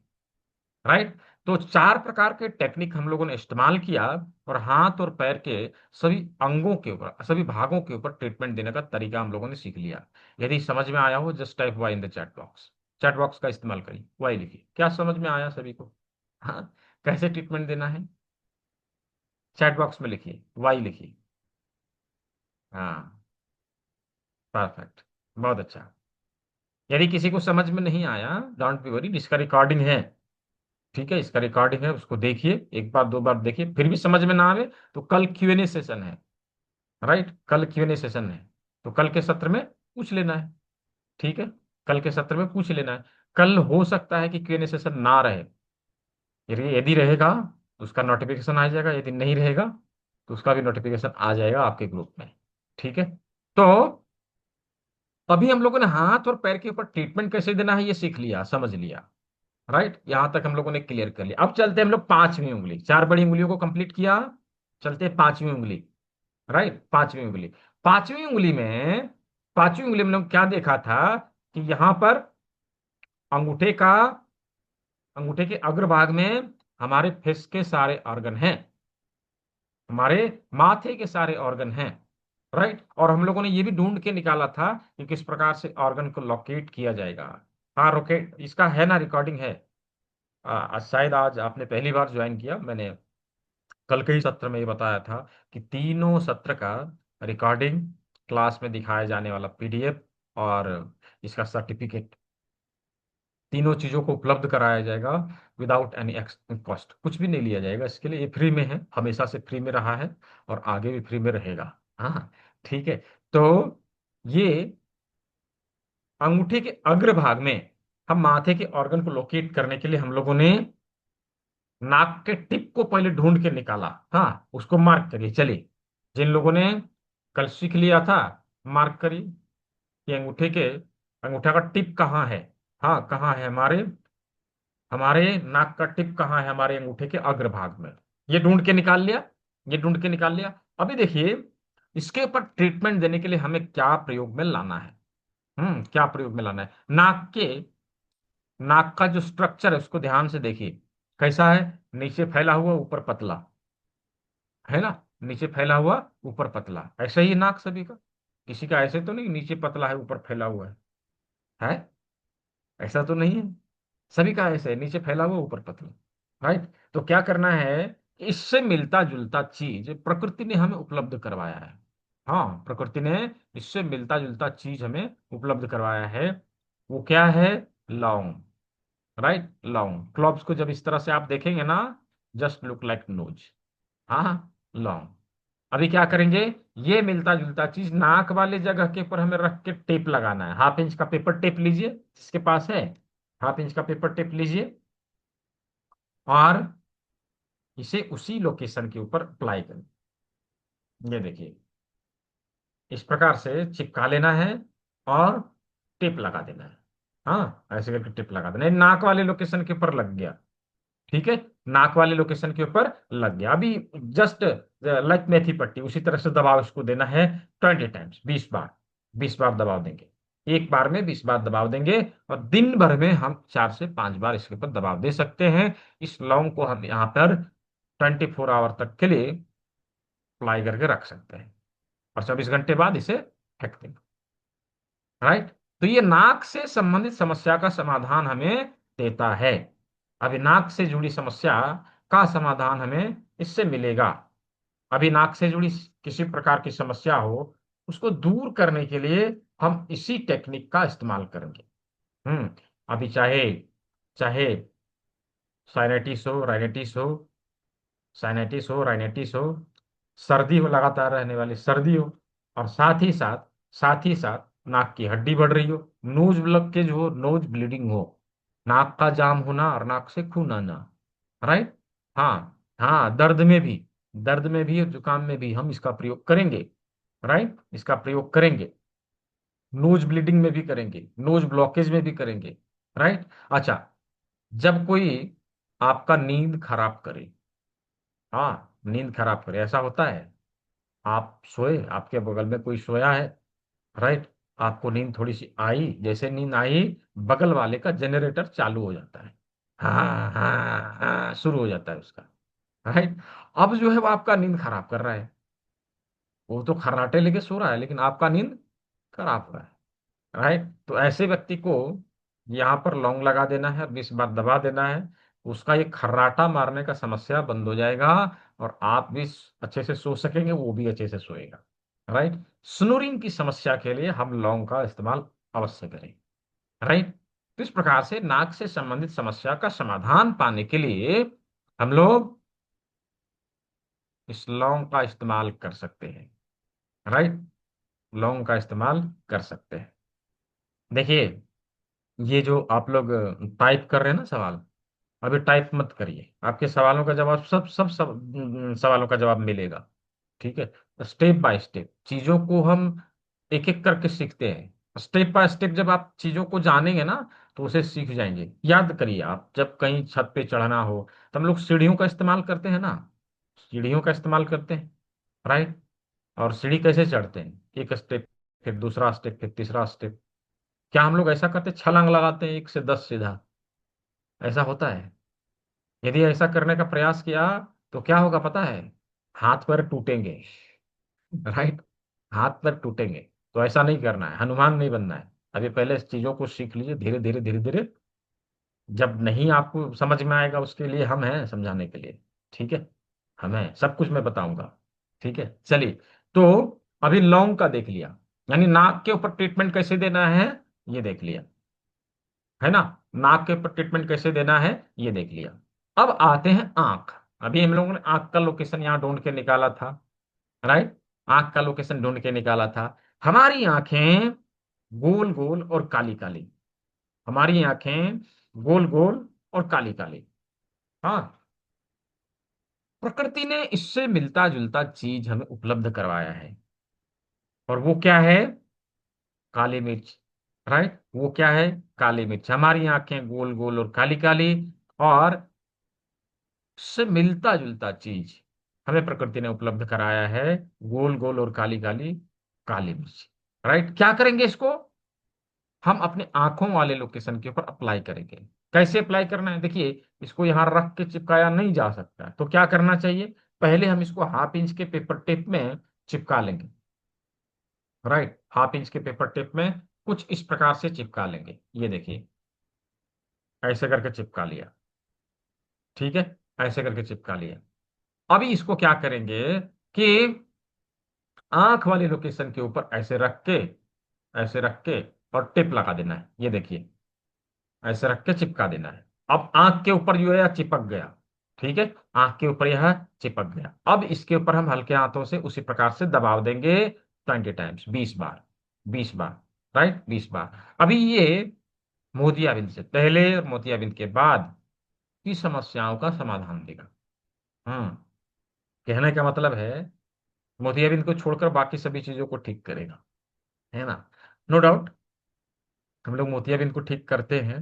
राइट, तो 4 प्रकार के टेक्निक हम लोगों ने इस्तेमाल किया और हाथ और पैर के सभी अंगों के ऊपर, सभी भागों के ऊपर ट्रीटमेंट देने का तरीका हम लोगों ने सीख लिया। यदि समझ में आया हो, just type Y in the chat box. Chat box का इस्तेमाल करिए, वाई लिखिए, क्या समझ में आया सभी को। हाँ, कैसे ट्रीटमेंट देना है, चैट बॉक्स में लिखिए, वाई लिखिए। हाँ, परफेक्ट, बहुत अच्छा। यदि किसी को समझ में नहीं आया, डोंट बी वरी, इसका रिकॉर्डिंग है। ठीक है, इसका रिकॉर्डिंग है, उसको देखिए, एक बार 2 बार देखिए, फिर भी समझ में ना आवे तो कल Q&A सेशन है। राइट, कल Q&A सेशन है, तो कल के सत्र में पूछ लेना है। ठीक है, कल के सत्र में पूछ लेना है। कल हो सकता है कि Q&A सेशन ना रहे। यदि यदि रहेगा तो उसका नोटिफिकेशन आ जाएगा, यदि नहीं रहेगा तो उसका भी नोटिफिकेशन आ जाएगा आपके ग्रुप में। ठीक है, तो अभी हम लोगों ने हाथ और पैर के ऊपर ट्रीटमेंट कैसे देना है ये सीख लिया, समझ लिया। राइट, यहां तक हम लोगों ने क्लियर कर लिया। अब चलते हैं हम लोग 5वीं उंगली, 4 बड़ी उंगलियों को कंप्लीट किया, चलते हैं 5वीं उंगली। राइट, 5वीं उंगली। 5वीं उंगली में, 5वीं उंगली में हम क्या देखा था कि यहां पर अंगूठे का, अंगूठे के अग्रभाग में हमारे फेस के सारे ऑर्गन हैं, हमारे माथे के सारे ऑर्गन हैं। राइट, और हम लोगों ने ये भी ढूंढ के निकाला था कि किस प्रकार से ऑर्गन को लोकेट किया जाएगा। हाँ, रोकेट इसका है ना, रिकॉर्डिंग है। शायद आज आपने पहली बार ज्वाइन किया। मैंने कल के ही सत्र में ये बताया था कि तीनों सत्र का रिकॉर्डिंग, क्लास में दिखाया जाने वाला PDF और इसका सर्टिफिकेट, तीनों चीजों को उपलब्ध कराया जाएगा विदाउट एनी कॉस्ट। कुछ भी नहीं लिया जाएगा इसके लिए, ये फ्री में है, हमेशा से फ्री में रहा है और आगे भी फ्री में रहेगा। हाँ, ठीक है। तो ये अंगूठे के अग्रभाग में हम माथे के ऑर्गन को लोकेट करने के लिए हम लोगों ने नाक के टिप को पहले ढूंढ के निकाला। हाँ, उसको मार्क करिए, चलिए। जिन लोगों ने कल सीख लिया था, मार्क करिए कि अंगूठा का टिप कहाँ है। हाँ, कहाँ है, हमारे हमारे नाक का टिप कहाँ है, हमारे अंगूठे के अग्रभाग में। ये ढूंढ के निकाल लिया, ये ढूंढ के निकाल लिया। अभी देखिए, इसके ऊपर ट्रीटमेंट देने के लिए हमें क्या प्रयोग में लाना है। क्या प्रयोग में लाना है? नाक का जो स्ट्रक्चर है उसको ध्यान से देखिए, कैसा है? नीचे फैला हुआ, ऊपर पतला, है ना? नीचे फैला हुआ, ऊपर पतला, ऐसा ही नाक सभी का। किसी का ऐसे तो नहीं नीचे पतला है ऊपर फैला हुआ है? ऐसा तो नहीं है। सभी का ऐसे है, नीचे फैला हुआ ऊपर पतला। राइट। तो क्या करना है, इससे मिलता जुलता चीज प्रकृति ने हमें उपलब्ध करवाया है। हाँ, प्रकृति ने इससे मिलता जुलता चीज हमें उपलब्ध करवाया है। वो क्या है? लौंग। राइट, लौंग। क्लॉव्स को जब इस तरह से आप देखेंगे ना, जस्ट लुक लाइक नोज। हाँ हाँ, लौंग। अभी क्या करेंगे, ये मिलता जुलता चीज नाक वाले जगह के ऊपर हमें रख के टेप लगाना है। हाफ इंच का पेपर टेप लीजिए, जिसके पास है, हाफ इंच का पेपर टेप लीजिए, और इसे उसी लोकेशन के ऊपर अप्लाई करें। ये देखिए, इस प्रकार से चिपका लेना है और टेप लगा देना है। हाँ, ऐसे करके टेप लगा देना है, नाक वाले लोकेशन के ऊपर लग गया। ठीक है, नाक वाले लोकेशन के ऊपर लग गया। अभी जस्ट लाइक मेथी पट्टी, उसी तरह से दबाव इसको देना है 20 टाइम्स, 20 बार। 20 बार दबाव देंगे, एक बार में 20 बार दबाव देंगे। और दिन भर में हम 4 से 5 बार इसके ऊपर दबाव दे सकते हैं। इस लौंग को हम यहाँ पर 24 आवर तक के लिए अप्लाई करके रख सकते हैं, और 24 घंटे बाद इसे फेंक देंगे। राइट। तो ये नाक से संबंधित समस्या का समाधान हमें देता है। अभी नाक से जुड़ी समस्या का समाधान हमें इससे मिलेगा। अभी नाक से जुड़ी किसी प्रकार की समस्या हो, उसको दूर करने के लिए हम इसी टेक्निक का इस्तेमाल करेंगे। हम्म अभी चाहे चाहे साइनेटिस हो, सर्दी हो, लगातार रहने वाली सर्दी हो, और साथ ही साथ नाक की हड्डी बढ़ रही हो, नोज ब्लॉकेज हो, नोज ब्लीडिंग हो, नाक का जाम होना और नाक से खून आना। राइट। हाँ हाँ, दर्द में भी और जुकाम में भी हम इसका प्रयोग करेंगे। राइट, इसका प्रयोग करेंगे। नोज ब्लीडिंग में भी करेंगे, नोज ब्लॉकेज में भी करेंगे। राइट। अच्छा, जब कोई आपका नींद खराब करे, हाँ, नींद खराब करे, ऐसा होता है, आप सोए, आपके बगल में कोई सोया है, राइट, आपको नींद थोड़ी सी आई, जैसे नींद आई, बगल वाले का जनरेटर चालू हो जाता है। हाँ हाँ हाँ, शुरू हो जाता है उसका। राइट। अब जो है वो आपका नींद खराब कर रहा है, वो तो खर्राटे लेके सो रहा है, लेकिन आपका नींद खराब हो रहा है। राइट। तो ऐसे व्यक्ति को यहाँ पर लौंग लगा देना है, 20 बार दबा देना है। उसका ये खर्राटा मारने का समस्या बंद हो जाएगा, और आप भी अच्छे से सो सकेंगे, वो भी अच्छे से सोएगा। राइट। स्नोरिंग की समस्या के लिए हम लौंग का इस्तेमाल अवश्य करें। राइट। तो इस प्रकार से नाक से संबंधित समस्या का समाधान पाने के लिए हम लोग इस लौंग का इस्तेमाल कर सकते हैं। राइट, लौंग का इस्तेमाल कर सकते हैं। देखिए, ये जो आप लोग टाइप कर रहे हैं ना सवाल, अभी टाइप मत करिए, आपके सवालों का जवाब सब सवालों का जवाब मिलेगा। ठीक है, स्टेप बाय स्टेप चीजों को हम एक एक करके सीखते हैं। स्टेप बाय स्टेप जब आप चीजों को जानेंगे ना, तो उसे सीख जाएंगे। याद करिए, आप जब कहीं छत पे चढ़ना हो, तो हम लोग सीढ़ियों का इस्तेमाल करते हैं ना, सीढ़ियों का इस्तेमाल करते हैं। राइट। और सीढ़ी कैसे चढ़ते हैं, एक स्टेप, फिर दूसरा स्टेप, फिर तीसरा स्टेप। क्या हम लोग ऐसा करते, छलांग लगाते हैं 1 से 10 सीधा? ऐसा होता है? यदि ऐसा करने का प्रयास किया, तो क्या होगा पता है? हाथ पैर टूटेंगे। राइट, हाथ पैर टूटेंगे। तो ऐसा नहीं करना है, हनुमान नहीं बनना है। अभी पहले इस चीजों को सीख लीजिए, धीरे धीरे धीरे धीरे। जब नहीं आपको समझ में आएगा, उसके लिए हम हैं समझाने के लिए। ठीक है, हम हैं, सब कुछ मैं बताऊंगा। ठीक है, चलिए। तो अभी लौंग का देख लिया, यानी नाक के ऊपर ट्रीटमेंट कैसे देना है, ये देख लिया, है ना? नाक के ऊपर ट्रीटमेंट कैसे देना है, ये देख लिया। अब आते हैं आंख। अभी हम लोगों ने आंख का लोकेशन यहाँ ढूंढ के निकाला था। राइट, आंख का लोकेशन ढूंढ के निकाला था। हमारी आंखें गोल गोल और काली काली, हमारी आंखें गोल गोल और काली काली। हाँ, प्रकृति ने इससे मिलता जुलता चीज हमें उपलब्ध करवाया है, और वो क्या है? काली मिर्च। राइट, वो क्या है? काली मिर्च। हमारी आंखें गोल गोल और काली काली, और उससे मिलता जुलता चीज हमें प्रकृति ने उपलब्ध कराया है, गोल गोल और काली काली, काली मिर्च। राइट, क्या करेंगे इसको? हम अपने आंखों वाले लोकेशन के ऊपर अप्लाई करेंगे। कैसे अप्लाई करना है? देखिए, इसको यहां रख के चिपकाया नहीं जा सकता, तो क्या करना चाहिए? पहले हम इसको हाफ इंच के पेपर टेप में चिपका लेंगे। राइट, हाफ इंच के पेपर टेप में कुछ इस प्रकार से चिपका लेंगे। ये देखिए, ऐसे करके चिपका लिया। ठीक है, ऐसे करके चिपका लिया। अभी इसको क्या करेंगे कि आंख वाले लोकेशन के ऊपर ऐसे रख के, ऐसे रख के, और टेप लगा देना है। ये देखिए, ऐसे रख के चिपका देना है। अब आंख के ऊपर जो है यह चिपक गया। ठीक है, आंख के ऊपर यह चिपक गया। अब इसके ऊपर हम हल्के हाथों से उसी प्रकार से दबाव देंगे 20 टाइम्स, 20 बार, 20 बार। राइट, 20 बार। अभी ये मोतियाबिंद से पहले और मोतियाबिंद के बाद की समस्याओं का समाधान देगा। हम्म, कहने का मतलब है, मोतियाबिंद को छोड़कर बाकी सभी चीजों को ठीक करेगा, है ना? नो डाउट, हम लोग मोतियाबिंद को ठीक करते हैं,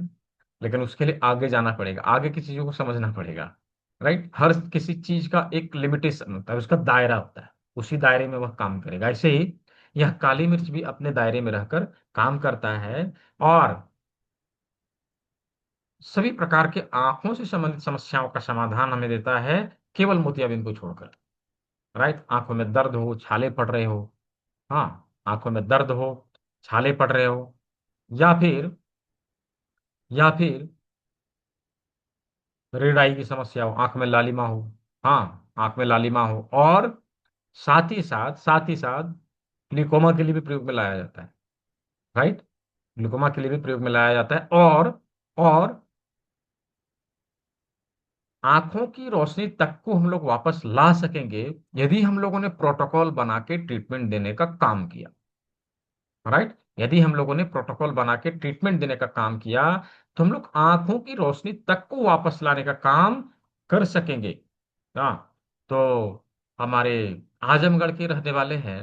लेकिन उसके लिए आगे जाना पड़ेगा, आगे की चीजों को समझना पड़ेगा। राइट, हर किसी चीज का एक लिमिटेशन होता है, उसका दायरा होता है, उसी दायरे में वह काम करेगा। ऐसे ही यह काली मिर्च भी अपने दायरे में रहकर काम करता है, और सभी प्रकार के आंखों से संबंधित समस्याओं का समाधान हमें देता है, केवल मोतियाबिंद को छोड़कर। राइट, आंखों में दर्द हो, छाले पड़ रहे हो, हाँ, आंखों में दर्द हो, छाले पड़ रहे हो, या फिर, या फिर रेड आई की समस्या हो, आंख में लालिमा हो, हाँ, आंख में लालिमा हो, और साथ ही साथ ग्लूकोमा के लिए भी प्रयोग में लाया जाता है। राइट, ग्लूकोमा के लिए भी प्रयोग में लाया जाता है, और आंखों की रोशनी तक को हम लोग वापस ला सकेंगे यदि हम लोगों ने प्रोटोकॉल बना के ट्रीटमेंट देने का काम किया। राइट, यदि हम लोगों ने प्रोटोकॉल बना के ट्रीटमेंट देने का काम किया, तो हम लोग आंखों की रोशनी तक को वापस लाने का काम कर सकेंगे। हाँ, तो हमारे आजमगढ़ के रहने वाले हैं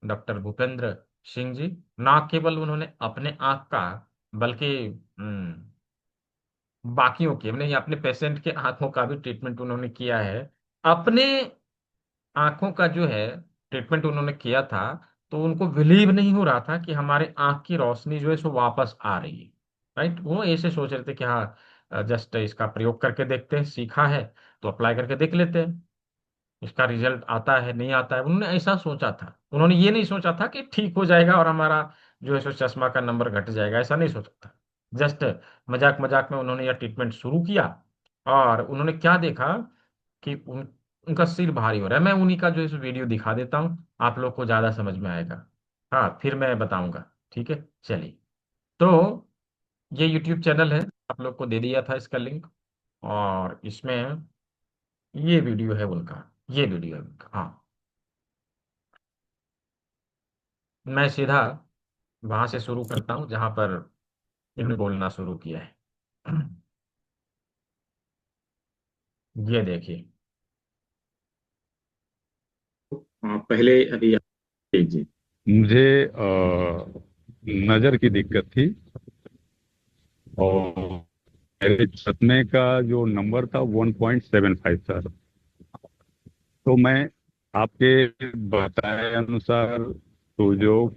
डॉक्टर भूपेंद्र सिंह जी। ना केवल उन्होंने अपने आंख का, बल्कि बाकियों के, नहीं, अपने पेशेंट के आंखों का भी ट्रीटमेंट उन्होंने किया है। अपने आंखों का जो है ट्रीटमेंट उन्होंने किया था, तो उनको बिलीव नहीं हो रहा था कि हमारे आंख की रोशनी जो है सो वापस आ रही है। राइट, वो ऐसे सोच रहे थे कि हाँ, जस्ट इसका प्रयोग करके देखते हैं, सीखा है तो अप्लाई करके देख लेते हैं, इसका रिजल्ट आता है नहीं आता है। उन्होंने ऐसा सोचा था, उन्होंने ये नहीं सोचा था कि ठीक हो जाएगा और हमारा जो है सो चश्मा का नंबर घट जाएगा, ऐसा नहीं सोचा था। जस्ट मजाक मजाक में उन्होंने यह ट्रीटमेंट शुरू किया, और उन्होंने क्या देखा कि उनका सिर भारी हो रहा है। मैं उन्हीं का जो है सो वीडियो दिखा देता हूँ, आप लोग को ज्यादा समझ में आएगा। हाँ, फिर मैं बताऊंगा। ठीक है, चलिए। तो ये यूट्यूब चैनल है, आप लोग को दे दिया था इसका लिंक, और इसमें ये वीडियो है उनका, ये वीडियो है उनका। हाँ, मैं सीधा वहां से शुरू करता हूँ जहां पर इन्होंने बोलना शुरू किया है। ये देखिए। हाँ, पहले अभी जी जी। मुझे नज़र की दिक्कत थी, और मेरे चश्मे का जो नंबर था 1.75 था। तो मैं आपके बताए अनुसार सुजोग,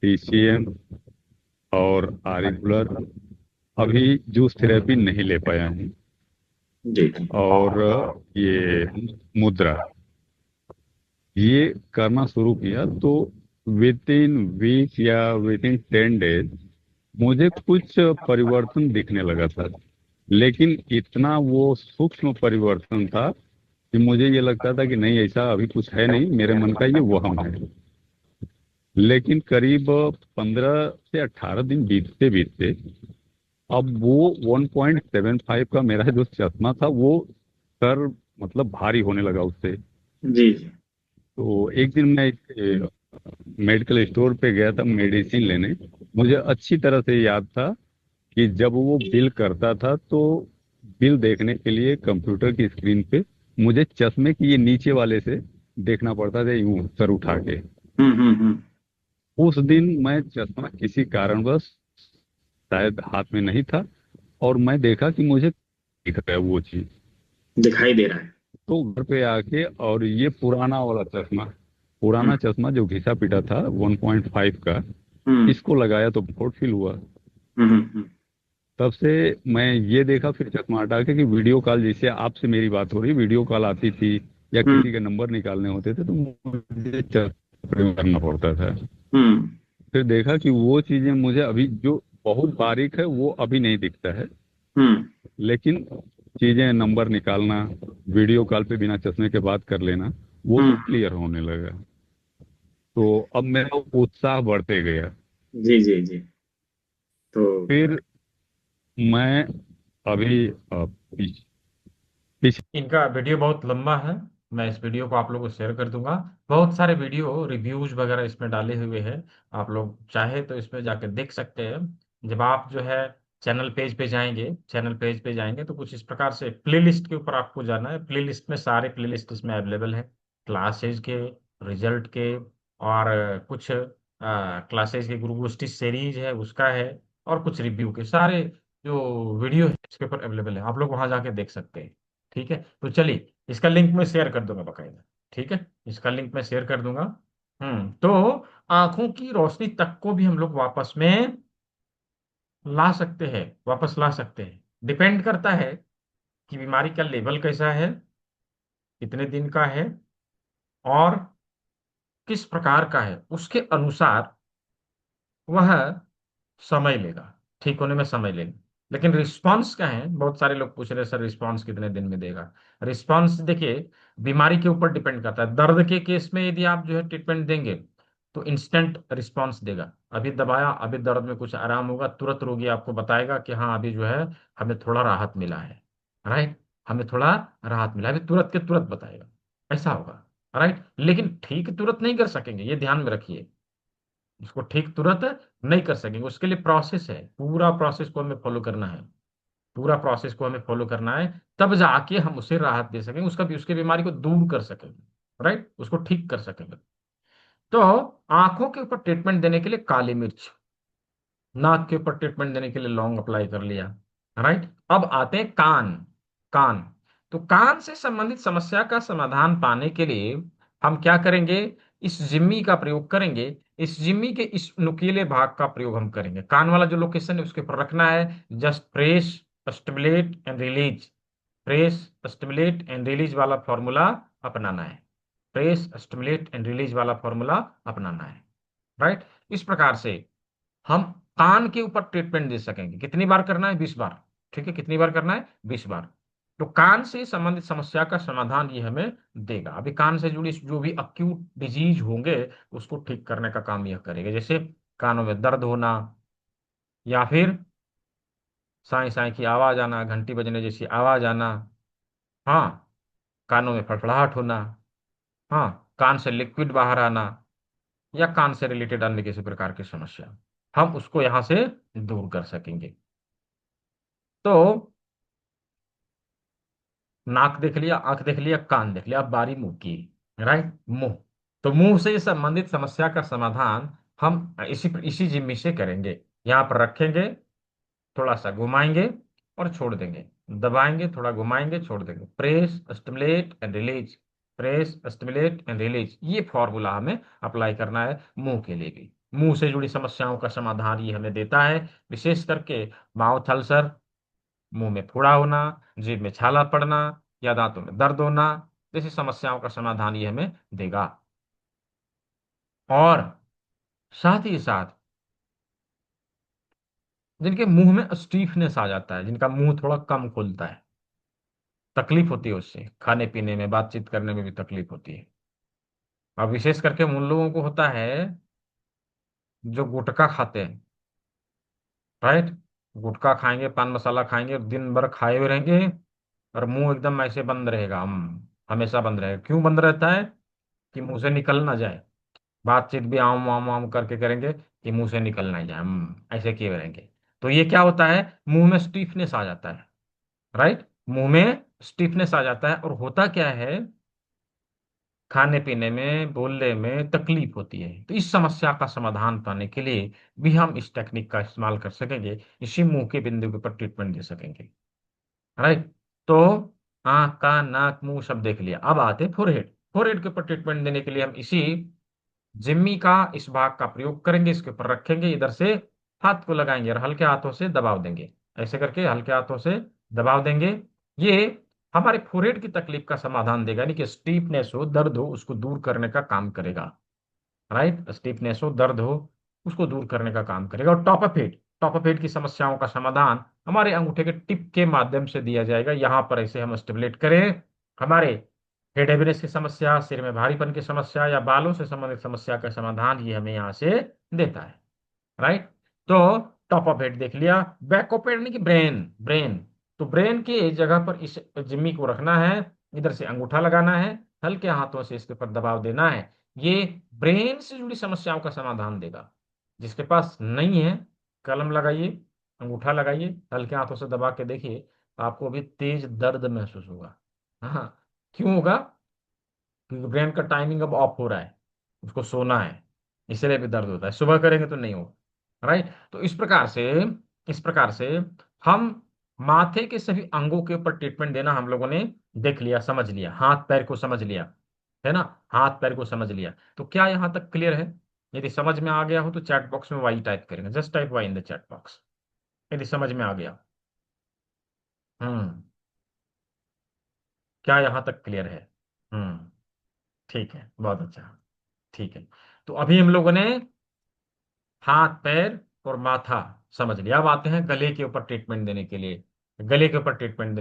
पीसीएम और आरिकुलर, अभी जूस थेरेपी नहीं ले पाया हूँ। जी। और ये मुद्रा, ये करना शुरू किया तो विद इन वीक या विद इन 10 डेज मुझे कुछ परिवर्तन दिखने लगा था। लेकिन इतना वो सूक्ष्म परिवर्तन था कि मुझे ये लगता था कि नहीं, ऐसा अभी कुछ है नहीं, मेरे मन का ये वहम है। लेकिन करीब 15 से 18 दिन बीतते बीतते अब वो 1.75 का मेरा जो चश्मा था वो सर मतलब भारी होने लगा उससे। जी जी। तो एक दिन मैं मेडिकल स्टोर पे गया था मेडिसिन लेने। मुझे अच्छी तरह से याद था कि जब वो बिल करता था तो बिल देखने के लिए कंप्यूटर की स्क्रीन पे मुझे चश्मे की ये नीचे वाले से देखना पड़ता था, यूं सर उठा के। हम्म। उस दिन मैं चश्मा किसी कारणवश शायद हाथ में नहीं था, और मैं देखा कि मुझे दिख रहा है वो चीज। दिखाई दे रहा है। तो घर पे आके, और ये पुराना वाला चश्मा, हम्म पुराना चश्मा जो घिसा पिटा था 1.5 का, हम्म इसको लगाया तो बहुत फील हुआ। हम्म। तब से मैं ये देखा, फिर चश्मा हटा के, कि वीडियो कॉल, जैसे आपसे मेरी बात हो रही, वीडियो कॉल आती थी या हम्म किसी के नंबर निकालने होते थे, तो मुझे चश्मा प्रयोग करना पड़ता था। हम्म फिर देखा कि वो चीजें मुझे अभी जो बहुत बारीक है वो अभी नहीं दिखता है, हम्म लेकिन चीजें, नंबर निकालना, वीडियो कॉल पे बिना चश्मे के बात कर लेना, वो हम्म। सब क्लियर होने लगा। तो अब मेरा उत्साह बढ़ते गया। जी जी जी। तो फिर मैं अभी पीछे इनका वीडियो बहुत लंबा है। मैं इस वीडियो को आप लोगों को शेयर कर दूंगा। बहुत सारे वीडियो रिव्यूज वगैरह इसमें डाले हुए हैं। आप लोग चाहे तो इसमें जाकर देख सकते हैं। जब आप जो है चैनल पेज पे जाएंगे तो कुछ इस प्रकार से प्लेलिस्ट के ऊपर आपको जाना है। प्लेलिस्ट में सारे प्लेलिस्ट इसमें अवेलेबल है, क्लासेज के, रिजल्ट के, और कुछ क्लासेज के गुरु गोष्ठी सीरीज है उसका है, और कुछ रिव्यू के सारे जो वीडियो है इसके ऊपर अवेलेबल है। आप लोग वहां जाके देख सकते हैं। ठीक है, तो चलिए इसका लिंक मैं शेयर कर दूंगा बकायदा। ठीक है, इसका लिंक मैं शेयर कर दूंगा। तो आंखों की रोशनी तक को भी हम लोग वापस में ला सकते हैं, वापस ला सकते हैं। डिपेंड करता है कि बीमारी का लेवल कैसा है, कितने दिन का है, और किस प्रकार का है, उसके अनुसार वह समय लेगा, ठीक होने में समय लेगा। लेकिन रिस्पांस क्या है, बहुत सारे लोग पूछ रहे हैं सर रिस्पांस कितने दिन में देगा। रिस्पांस देखिए बीमारी के ऊपर डिपेंड करता है। दर्द के केस में यदि आप जो है ट्रीटमेंट देंगे तो इंस्टेंट रिस्पांस देगा। अभी दबाया, अभी दर्द में कुछ आराम होगा, तुरंत रोगी आपको बताएगा कि हाँ अभी जो है हमें थोड़ा राहत मिला है। राइट, हमें थोड़ा राहत मिला है, अभी तुरंत के तुरंत बताएगा, ऐसा होगा। राइट, लेकिन ठीक तुरंत नहीं कर सकेंगे, ये ध्यान में रखिए। उसको ठीक तुरंत नहीं कर सकेंगे, उसके लिए प्रोसेस है, पूरा प्रोसेस को हमें फॉलो करना है। पूरा प्रोसेस को हमें फॉलो करना है, तब जाके हम उसे राहत दे सकेंगे, उसका भी उसके बीमारी को दूर कर सकेंगे। राइट, उसको ठीक कर सकेंगे। तो आंखों के ऊपर ट्रीटमेंट देने के लिए काली मिर्च, नाक के ऊपर ट्रीटमेंट देने के लिए लौंग अप्लाई कर लिया। राइट, अब आते हैं कान। कान, तो कान से संबंधित समस्या का समाधान पाने के लिए हम क्या करेंगे, इस जिम्मी का प्रयोग करेंगे। इस जिम्मी के इस नुकीले भाग का प्रयोग हम करेंगे। कान वाला जो लोकेशन है उसके ऊपर रखना है। Just press, stimulate and release. Press, stimulate and release वाला फॉर्मूला अपनाना है। प्रेस, स्टिमुलेट एंड रिलीज वाला फॉर्मूला अपनाना है। राइट, इस प्रकार से हम कान के ऊपर ट्रीटमेंट दे सकेंगे। कितनी बार करना है? 20 बार। ठीक है, कितनी बार करना है? 20 बार। तो कान से संबंधित समस्या का समाधान ये हमें देगा। अभी कान से जुड़ी जो भी अक्यूट डिजीज होंगे उसको ठीक करने का काम यह करेगा। जैसे कानों में दर्द होना, या फिर साई साई की आवाज आना, घंटी बजने जैसी आवाज आना, हाँ, कानों में फड़फड़ाहट होना, हाँ, कान से लिक्विड बाहर आना, या कान से रिलेटेड अन्य किसी प्रकार की समस्या, हम उसको यहां से दूर कर सकेंगे। तो नाक देख लिया, आंख देख लिया, कान देख लिया, अब बारी मुंह की। राइट, मुंह। तो मुंह से संबंधित समस्या का समाधान हम इसी इसी जिम्मी से करेंगे। यहां पर रखेंगे, थोड़ा सा घुमाएंगे और छोड़ देंगे, दबाएंगे, थोड़ा घुमाएंगे, छोड़ देंगे। Press, stimulate and release, press, stimulate and release, ये फॉर्मूला हमें अप्लाई करना है मुंह के लिए भी। मुंह से जुड़ी समस्याओं का समाधान ये हमें देता है। विशेष करके माउथ अल्सर, मुंह में फोड़ा होना, जीभ में छाला पड़ना, या दांतों में दर्द होना, जैसी समस्याओं का समाधान ये हमें देगा। और साथ ही साथ जिनके मुंह में स्टीफनेस आ जाता है, जिनका मुंह थोड़ा कम खुलता है, तकलीफ होती है उससे, खाने पीने में, बातचीत करने में भी तकलीफ होती है। और विशेष करके उन लोगों को होता है जो गुटखा खाते हैं। राइट, गुटखा खाएंगे, पान मसाला खाएंगे, दिन भर खाए हुए रहेंगे, और मुंह एकदम ऐसे बंद रहेगा, हम हमेशा बंद रहेगा। क्यों बंद रहता है? कि मुंह से निकल ना जाए। बातचीत भी आम आम आम करके करेंगे कि मुंह से निकल ना जाए, हम ऐसे किए रहेंगे। तो ये क्या होता है, मुंह में स्टीफनेस आ जाता है। राइट, मुंह में स्टिफनेस आ जाता है, और होता क्या है, खाने पीने में, बोलने में तकलीफ होती है। तो इस समस्या का समाधान पाने के लिए भी हम इस टेक्निक का इस्तेमाल कर सकेंगे, इसी मुंह के बिंदु के ऊपर ट्रीटमेंट दे सकेंगे। राइट। तो आंख, कान, नाक, मुंह सब देख लिया, अब आते फोरहेड। फोरहेड के ऊपर ट्रीटमेंट देने के लिए हम इसी जिम्मी का इस भाग का प्रयोग करेंगे, इसके ऊपर रखेंगे, इधर से हाथ को लगाएंगे और हल्के हाथों से दबाव देंगे। ऐसे करके हल्के हाथों से दबाव देंगे। ये हमारे फोरहेड की तकलीफ का समाधान देगा, यानी कि स्टीफनेस हो, दर्द हो, उसको दूर करने का काम करेगा। राइट, स्टीफनेस हो, दर्द हो, उसको दूर करने का काम करेगा। और top up head, top up head की समस्याओं का समाधान हमारे अंगूठे के टिप के माध्यम से दिया जाएगा। यहां पर ऐसे हम स्टिमुलेट करें, हमारे हेड हैवीनेस की समस्या, सिर में भारीपन की समस्या या बालों से संबंधित समस्या का समाधान ये हमें यहाँ से देता है। राइट। तो टॉप ऑफ हेड देख लिया। बैक ऑफ हेड यानी कि ब्रेन, ब्रेन। तो ब्रेन की जगह पर इस जिम्मी को रखना है, इधर से अंगूठा लगाना है, हल्के हाथों से इसके ऊपर दबाव देना है। ये ब्रेन से जुड़ी समस्याओं का समाधान देगा। जिसके पास नहीं है, कलम लगाइए, अंगूठा लगाइए, हल्के हाथों से दबा के देखिए, आपको भी तेज दर्द महसूस होगा। हाँ, क्यों होगा? क्योंकि ब्रेन का टाइमिंग अब ऑफ हो रहा है, उसको सोना है, इसलिए भी दर्द होता है। सुबह करेंगे तो नहीं होगा। राइट। तो इस प्रकार से हम माथे के सभी अंगों के ऊपर ट्रीटमेंट देना हम लोगों ने देख लिया, समझ लिया, हाथ पैर को समझ लिया, है ना, हाथ पैर को समझ लिया। तो क्या यहां तक क्लियर है? यदि समझ में आ गया हो तो चैट बॉक्स में वाई टाइप करेंगे, just type Y in the chat box यदि समझ में आ गया। हम्म क्या यहां तक क्लियर है? हम्म ठीक है, बहुत अच्छा। ठीक है। तो अभी हम लोगों ने हाथ, पैर और माथा समझ लिया। अब आते हैं गले के ऊपर ट्रीटमेंट देने के लिए। गले के ऊपर ट्रीटमेंट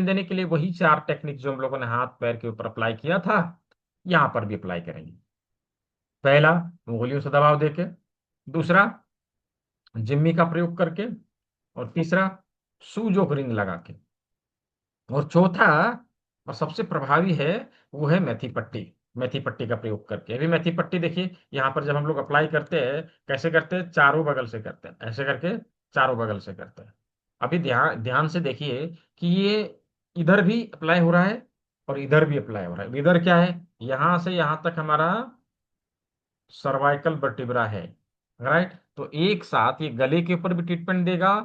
देने के लिए वही 4 टेक्निक जो हम लोगों ने हाथ पैर के ऊपर अप्लाई किया था, यहां पर भी अप्लाई करेंगे। पहला, उंगलियों से दबाव देके। दूसरा, जिम्मी का प्रयोग करके। और तीसरा, सूजोक रिंग लगा के। और चौथा और सबसे प्रभावी है, वो है मेथी पट्टी। मेथी पट्टी का प्रयोग करके। अभी मेथी पट्टी देखिए, यहाँ पर जब हम लोग अप्लाई करते हैं, कैसे करते हैं? चारों बगल से करते हैं, ऐसे करके चारों बगल से करते हैं। अभी ध्यान ध्यान से देखिए कि ये इधर भी अप्लाई हो रहा है और इधर भी अप्लाई हो रहा है। इधर क्या है? यहां से यहां तक हमारा सर्वाइकल वर्टिब्रा है। राइट। तो एक साथ ये गले के ऊपर भी ट्रीटमेंट देगा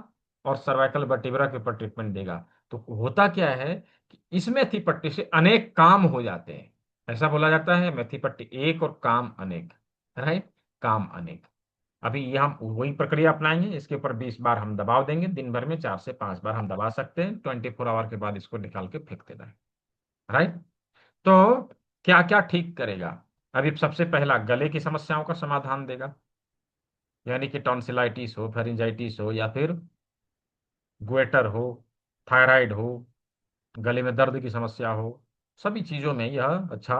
और सर्वाइकल वर्टिब्रा के ऊपर ट्रीटमेंट देगा। तो होता क्या है कि इस मेथी पट्टी से अनेक काम हो जाते हैं। ऐसा बोला जाता है, मेथी पट्टी एक और काम अनेक। राइट, काम अनेक। अभी ये हम वही प्रक्रिया अपनाएंगे, इसके ऊपर 20 बार हम दबाव देंगे, दिन भर में 4 से 5 बार हम दबा सकते हैं, 24 आवर के बाद इसको निकाल के फेंक देना है। राइट। तो क्या क्या ठीक करेगा? अभी सबसे पहला गले की समस्याओं का समाधान देगा, यानी कि टॉन्सिलाइटिस हो, फेरिंजाइटिस हो, या फिर ग्वेटर हो, थायराइड हो, गले में दर्द की समस्या हो, सभी चीजों में यह अच्छा।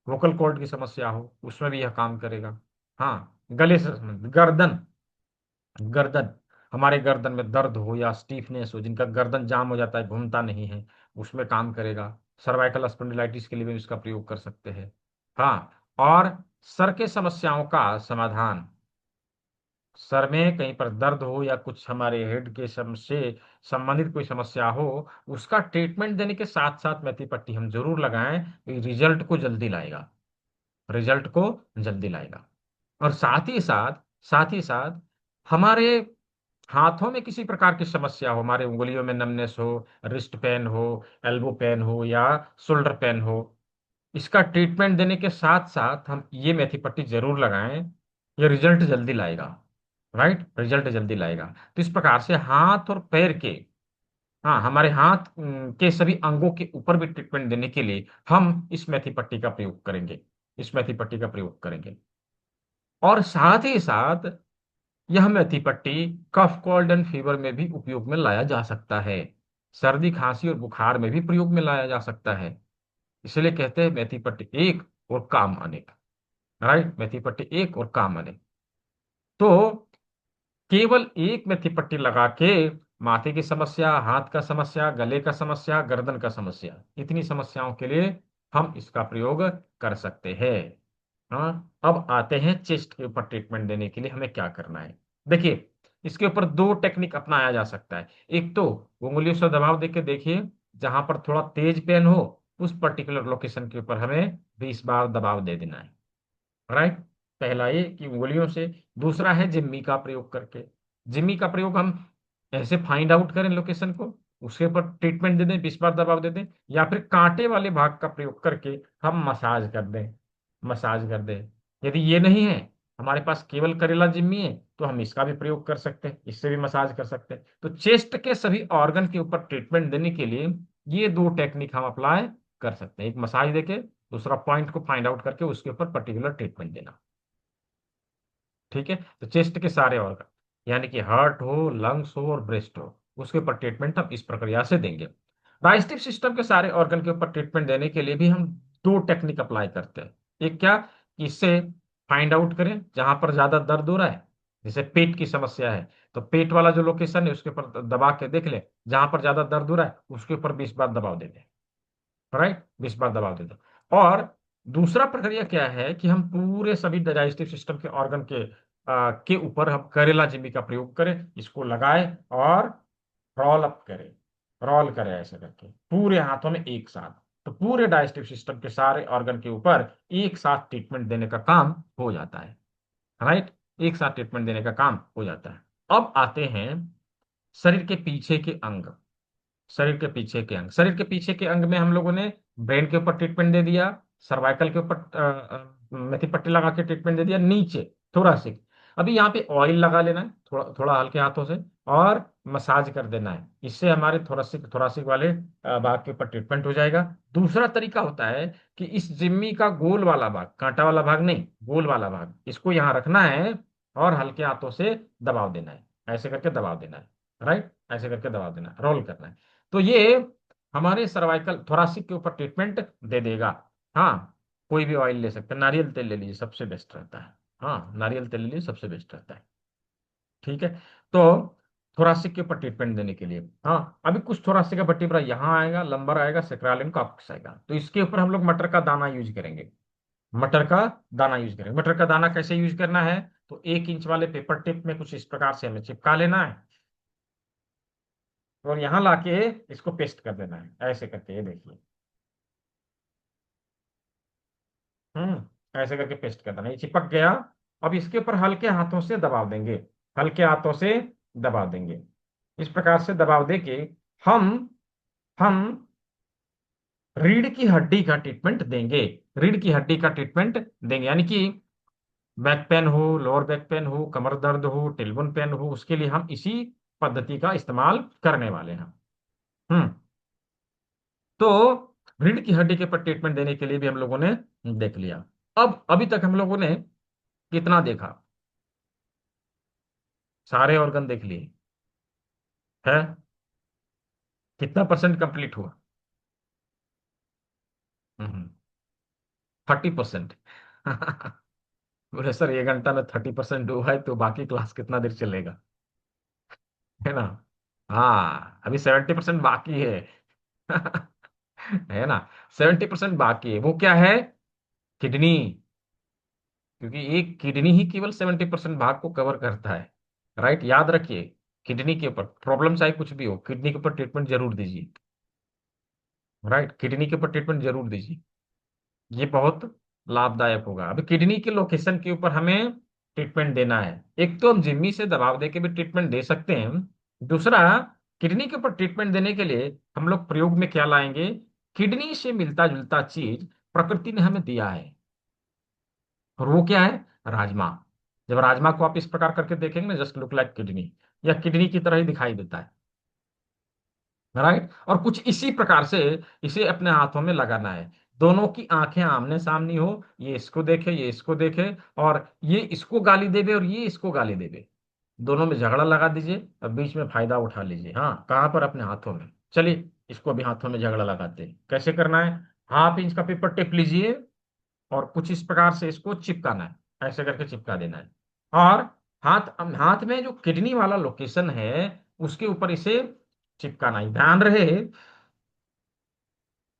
वोकल कॉर्ड की समस्या हो, उसमें भी यह काम करेगा। हाँ, गले से गर्दन, गर्दन, हमारे गर्दन में दर्द हो या स्टीफनेस हो, जिनका गर्दन जाम हो जाता है, घूमता नहीं है, उसमें काम करेगा। सर्वाइकल स्पॉन्डिलाइटिस के लिए भी इसका प्रयोग कर सकते हैं। हाँ, और सर के समस्याओं का समाधान, सर में कहीं पर दर्द हो या कुछ हमारे हेड के से संबंधित कोई समस्या हो, उसका ट्रीटमेंट देने के साथ साथ मेथी पट्टी हम जरूर लगाएं, रिजल्ट को जल्दी लाएगा, रिजल्ट को जल्दी लाएगा। और साथ ही साथ हमारे हाथों में किसी प्रकार की समस्या हो, हमारे उंगलियों में नमनेस हो, रिस्ट पेन हो, एल्बो पेन हो या शोल्डर पेन हो, इसका ट्रीटमेंट देने के साथ साथ हम ये मेथी पट्टी जरूर लगाएं, ये रिजल्ट जल्दी लाएगा। राइट, रिजल्ट जल्दी लाएगा। तो इस प्रकार से हाथ और पैर के, हाँ, हमारे हाथ के सभी अंगों के ऊपर भी ट्रीटमेंट देने के लिए हम इस मेथी पट्टी का प्रयोग करेंगे, इस मेथी पट्टी का प्रयोग करेंगे। और साथ ही साथ यह मेथी पट्टी कफ, कोल्ड एंड फीवर में भी उपयोग में लाया जा सकता है, सर्दी, खांसी और बुखार में भी प्रयोग में लाया जा सकता है। इसलिए कहते हैं मेथी पट्टी एक और काम अनेक। राइट, मेथी पट्टी एक और काम अनेक। तो केवल एक मेथी पट्टी लगा के माथे की समस्या, हाथ का समस्या, गले का समस्या, गर्दन का समस्या, इतनी समस्याओं के लिए हम इसका प्रयोग कर सकते हैं। हाँ, अब आते हैं चेस्ट के ऊपर ट्रीटमेंट देने के लिए हमें क्या करना है। देखिए, इसके ऊपर दो टेक्निक अपनाया जा सकता है। एक तो उंगलियों से दबाव देके देखिए, जहां पर थोड़ा तेज पेन हो उस पर्टिकुलर लोकेशन के ऊपर हमें 20 बार दबाव दे देना है। राइट, पहला ये कि उंगलियों से। दूसरा है जिम्मी का प्रयोग करके। जिम्मी का प्रयोग हम ऐसे फाइंड आउट करें लोकेशन को, उसके ऊपर ट्रीटमेंट दे दें, 20 बार दबाव दे दें, या फिर कांटे वाले भाग का प्रयोग करके हम मसाज कर दें, मसाज कर दें। यदि ये नहीं है, हमारे पास केवल करेला जिम्मी है, तो हम इसका भी प्रयोग कर सकते हैं, इससे भी मसाज कर सकते हैं। तो चेस्ट के सभी ऑर्गन के ऊपर ट्रीटमेंट देने के लिए ये दो टेक्निक हम अप्लाई कर सकते हैं, एक मसाज देके, दूसरा पॉइंट को फाइंड आउट करके उसके ऊपर पर्टिकुलर ट्रीटमेंट देना। ठीक है, तो चेस्ट के सारे ऑर्गन, यानी कि हार्ट हो, लंग्स हो और ब्रेस्ट हो, उसके ऊपर ट्रीटमेंट हम इस प्रक्रिया से देंगे। डाइजेस्टिव सिस्टम के सारे ऑर्गन के ऊपर ट्रीटमेंट देने के लिए भी हम दो टेक्निक अप्लाई करते हैं। एक क्या कि इससे फाइंड आउट करें जहां पर ज्यादा दर्द हो रहा है, जैसे पेट की समस्या है तो पेट वाला जो लोकेशन है उसके ऊपर दबा के देख ले, जहां पर ज्यादा दर्द हो रहा है उसके ऊपर 20 बार दबाव दे दें। राइट, 20 बार दबाव दे दो। और दूसरा प्रक्रिया क्या है कि हम पूरे सभी डाइजेस्टिव सिस्टम के ऑर्गन के ऊपर हम करेला जिम्मी का प्रयोग करें, इसको लगाए और रोल अप करें, रोल करें ऐसे करके पूरे हाथों में एक साथ। तो पूरे डाइजेस्टिव सिस्टम के सारे ऑर्गन के ऊपर एक साथ ट्रीटमेंट देने का काम हो जाता है। राइट, एक साथ ट्रीटमेंट देने का काम हो जाता है। अब आते हैं शरीर के पीछे के अंग। शरीर के पीछे के अंग, शरीर के पीछे के अंग में हम लोगों ने ब्रेन के ऊपर ट्रीटमेंट दे दिया, सर्वाइकल के ऊपर मेथी पट्टी लगा के ट्रीटमेंट दे दिया, नीचे थोरासिक। अभी यहाँ पे ऑयल लगा लेना है थोड़ा थोड़ा हल्के हाथों से, और मसाज कर देना है, इससे हमारे थोरासिक थोरासिक वाले भाग के ऊपर ट्रीटमेंट हो जाएगा। दूसरा तरीका होता है कि इस जिम्मी का गोल वाला भाग, कांटा वाला भाग नहीं, गोल वाला भाग, इसको यहाँ रखना है और हल्के हाथों से दबाव देना है, ऐसे करके दबाव देना है। राइट, ऐसे करके दबाव देना है, रोल करना है। तो ये हमारे सर्वाइकल थोरासिक के ऊपर ट्रीटमेंट दे देगा। हाँ, कोई भी ऑयल ले सकते हैं, नारियल तेल ले लीजिए सबसे बेस्ट रहता है। हाँ, नारियल तेल ले लीजिए सबसे बेस्ट रहता है। ठीक है, तो थोरासिक के ऊपर ट्रीटमेंट देने के लिए, हाँ, अभी कुछ थोरासिक का वर्टिब्रा यहाँ आएगा, लंबर आएगा, सेक्रालिन कॉर्पस आएगा, तो इसके ऊपर हम लोग मटर का दाना यूज करेंगे। मटर का दाना यूज करेंगे। मटर का दाना कैसे यूज करना है, तो 1 इंच वाले पेपर टिप में कुछ इस प्रकार से हमें चिपका लेना है और यहाँ लाके इसको पेस्ट कर देना है, ऐसे करके, ये देखिए। ऐसे करके पेस्ट कर देना, ये चिपक गया। अब इसके ऊपर हल्के हाथों से दबाव देंगे, हल्के हाथों से दबाव देंगे, इस प्रकार से दबाव देके हम हम रीढ़ की हड्डी का ट्रीटमेंट देंगे। रीढ़ की हड्डी का ट्रीटमेंट देंगे, यानी कि बैक पेन हो, लोअर बैक पेन हो, कमर दर्द हो, टेलबोन पेन हो, उसके लिए हम इसी पद्धति का इस्तेमाल करने वाले हैं। हम्म तो रीढ़ की हड्डी के ऊपर ट्रीटमेंट देने के लिए भी हम लोगों ने देख लिया। अब अभी तक हम लोगों ने कितना देखा, सारे ऑर्गन देख लिए है, कितना परसेंट कंप्लीट हुआ? 30%। बोले सर 1 घंटा में 30% हुआ है तो बाकी क्लास कितना देर चलेगा, है ना? हाँ, अभी 70% बाकी है। है ना, 70% बाकी है। वो क्या है? किडनी। क्योंकि एक किडनी ही केवल 70% भाग को कवर करता है। राइट, याद रखिए, किडनी के ऊपर प्रॉब्लम चाहे कुछ भी हो, किडनी के ऊपर ट्रीटमेंट जरूर दीजिए। राइट, किडनी के ऊपर ट्रीटमेंट जरूर दीजिए, ये बहुत लाभदायक होगा। अभी किडनी के लोकेशन के ऊपर हमें ट्रीटमेंट देना है। एक तो हम जिम्मी से दबाव दे के भी ट्रीटमेंट दे सकते हैं, दूसरा किडनी के ऊपर ट्रीटमेंट देने के लिए हम लोग प्रयोग में क्या लाएंगे, किडनी से मिलता जुलता चीज प्रकृति ने हमें दिया है, और वो क्या है? राजमा। जब राजमा को आप इस प्रकार करके देखेंगे ना, जस्ट लुक लाइक किडनी, या किडनी की तरह ही दिखाई देता है। राइट, और कुछ इसी प्रकार से इसे अपने हाथों में लगाना है, दोनों की आंखें आमने सामने हो, ये इसको देखे, ये इसको देखे, और ये इसको गाली देवे और ये इसको गाली देवे, दोनों में झगड़ा लगा दीजिए और बीच में फायदा उठा लीजिए। हाँ, कहाँ पर? अपने हाथों में। चलिए, इसको भी हाथों में झगड़ा लगाते हैं। कैसे करना है? 1/2 इंच का पेपर टेप लीजिए और कुछ इस प्रकार से इसको चिपकाना है, ऐसे करके चिपका देना है। और हाथ हाथ में जो किडनी वाला लोकेशन है उसके ऊपर इसे चिपकाना है। ध्यान रहे